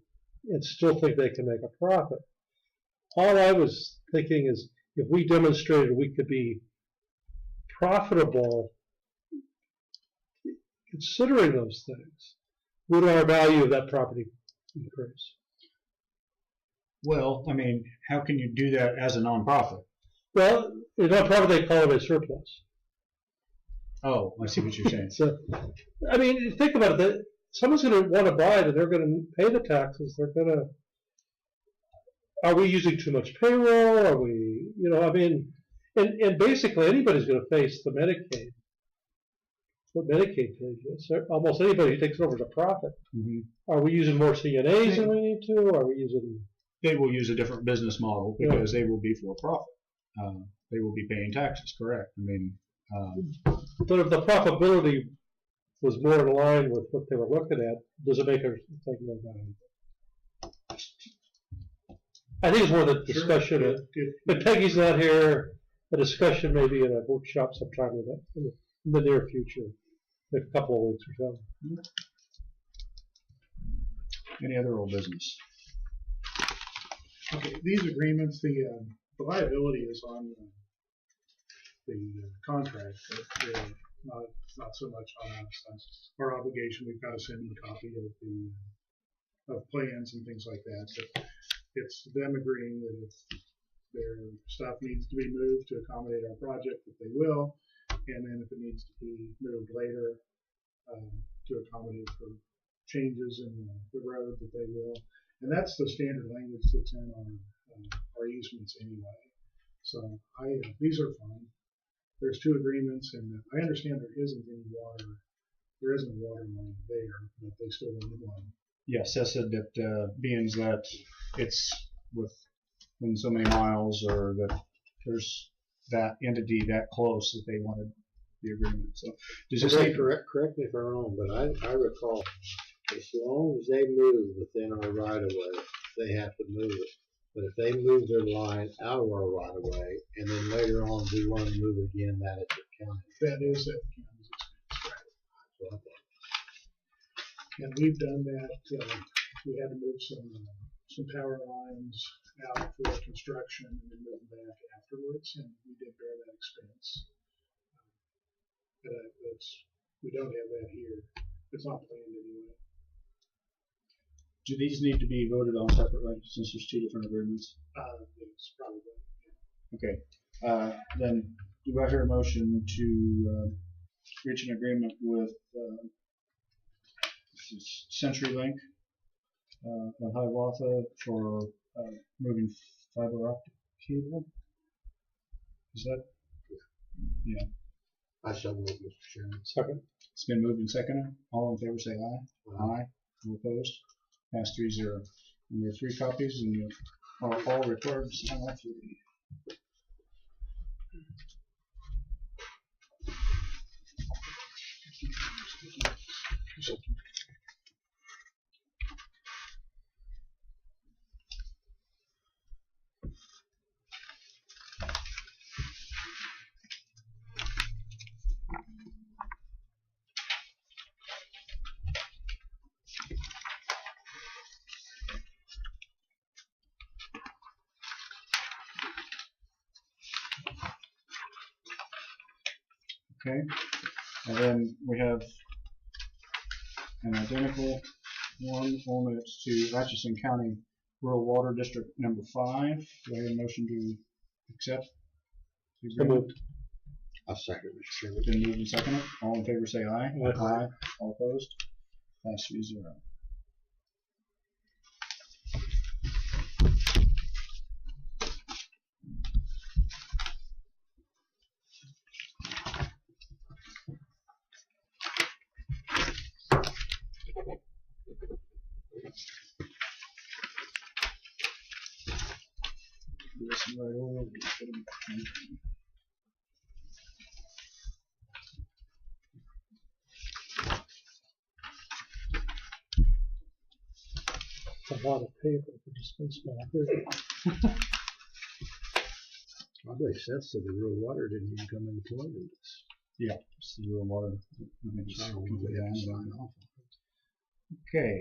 and still think they can make a profit. All I was thinking is if we demonstrated we could be profitable considering those things, would our value of that property increase? Well, I mean, how can you do that as a nonprofit? Well, in nonprofit they call it a surplus. Oh, I see what you're saying. So, I mean, think about it. Someone's going to want to buy it. They're going to pay the taxes. They're going to. Are we using too much payroll? Are we, I mean, and basically anybody's going to face the Medicaid. What Medicaid pays you. Almost anybody who takes it over is a profit. Mm-hmm. Are we using more CNAs than we need to? Are we using? They will use a different business model because they will be for profit. They will be paying taxes, correct? I mean, but if the profitability was more in line with what they were looking at, does it make us think more about it? I think it's more the discussion. Sure. If Peggy's not here, a discussion maybe in a workshop sometime in the near future, in a couple of weeks or so. any other old business? Okay, these agreements, the liability is on the contract, but not so much on us. That's our obligation. We've got to send them a copy of plans and things like that. But it's them agreeing that if their stuff needs to be moved to accommodate our project, that they will, and then if it needs to be moved later to accommodate for changes in the road, that they will. And that's the standard language that's in our easements anyway. So these are fine. There's two agreements, and I understand there isn't any water. There isn't a water line there, but they still need one. Yes, I said that being that it's within so many miles, or that there's that entity that close, that they wanted the agreement. So does this say correct me if I'm wrong, but I recall as long as they move within our right of way, they have to move it. But if they move their line out of our right of way, and then later on we want to move again, that is the county. That is at the county's expense, right? And we've done that. We had to move some power lines out for construction and then move them back afterwards, and we did bear that expense. But we don't have that here. It's not planned anyway. Do these need to be voted on separately since there's two different agreements? It's probably. Okay, then do I hear a motion to reach an agreement with CenturyLink of Hiawatha for moving fiber optic cable? Is that? Yeah. I shall move, Mr. Chairman. Second. It's been moved and seconded. All in favor say aye. Aye. All opposed? Passed 3-0. And there are 3 copies, and you are all required to sign all 3. Okay, and then we have an identical one, only it's to Atchison County Rural Water District number 5. Do I hear a motion to accept? So moved. I'll second, Mr. Chairman. Been moved and seconded. All in favor say aye. Aye. All opposed? Pass 3-0. This right over. It's a lot of paper for just one small group. I believe sense that the real water didn't even come into play in this. Yeah, it's the rural water. I think it's I don't know completely whether they have to down. sign off. Okay,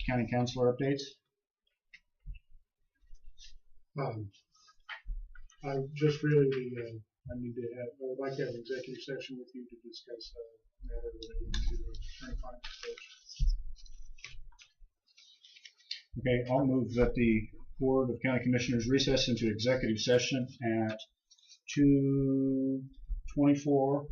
county councilor updates. I just really, I would like to have an executive session with you to discuss a matter related to attorney-client privilege. Okay, I'll move that the Board of County Commissioners recess into executive session at 2:24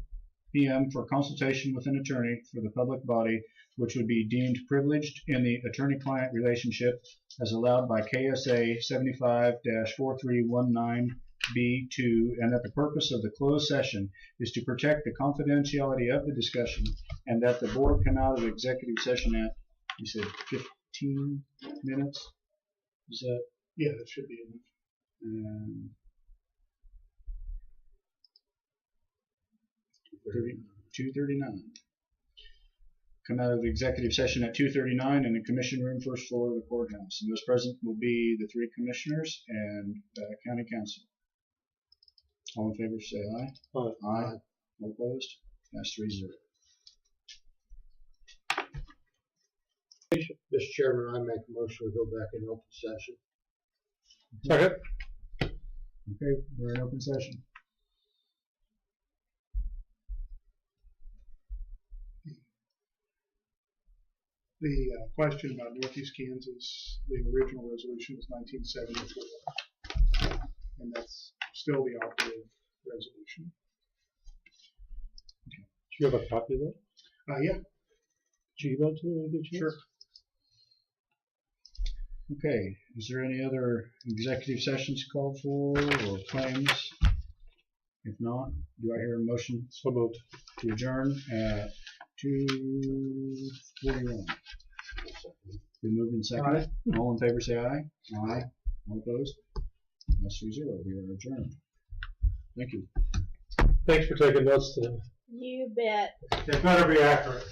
p.m. for consultation with an attorney for the public body, which would be deemed privileged in the attorney-client relationship as allowed by K.S.A. 75-4319B2, and that the purpose of the closed session is to protect the confidentiality of the discussion, and that the board come out of executive session at, you said 15 minutes? Is that? Yeah, that should be enough. 2:39. Come out of the executive session at 2:39 in the commission room, first floor of the courthouse. And those present will be the 3 commissioners and county council. All in favor say aye. Aye. Aye. All opposed? That's 3-0. Mr. Chairman, I make a motion to go back in open session. Second. Okay, we're in open session. The question about Northeast Kansas, the original resolution was 1974, and that's still the operative resolution. Do you have a copy of that? Yeah, Did you email to me when you get a chance? sure. Okay, is there any other executive sessions called for or claims? If not, do I hear a motion So moved. to adjourn at 2:41? Been moved and seconded. All in favor say aye. Aye. All opposed? That's 3-0. We are adjourned. Thank you. Thanks for taking notes today. You bet. It better be accurate.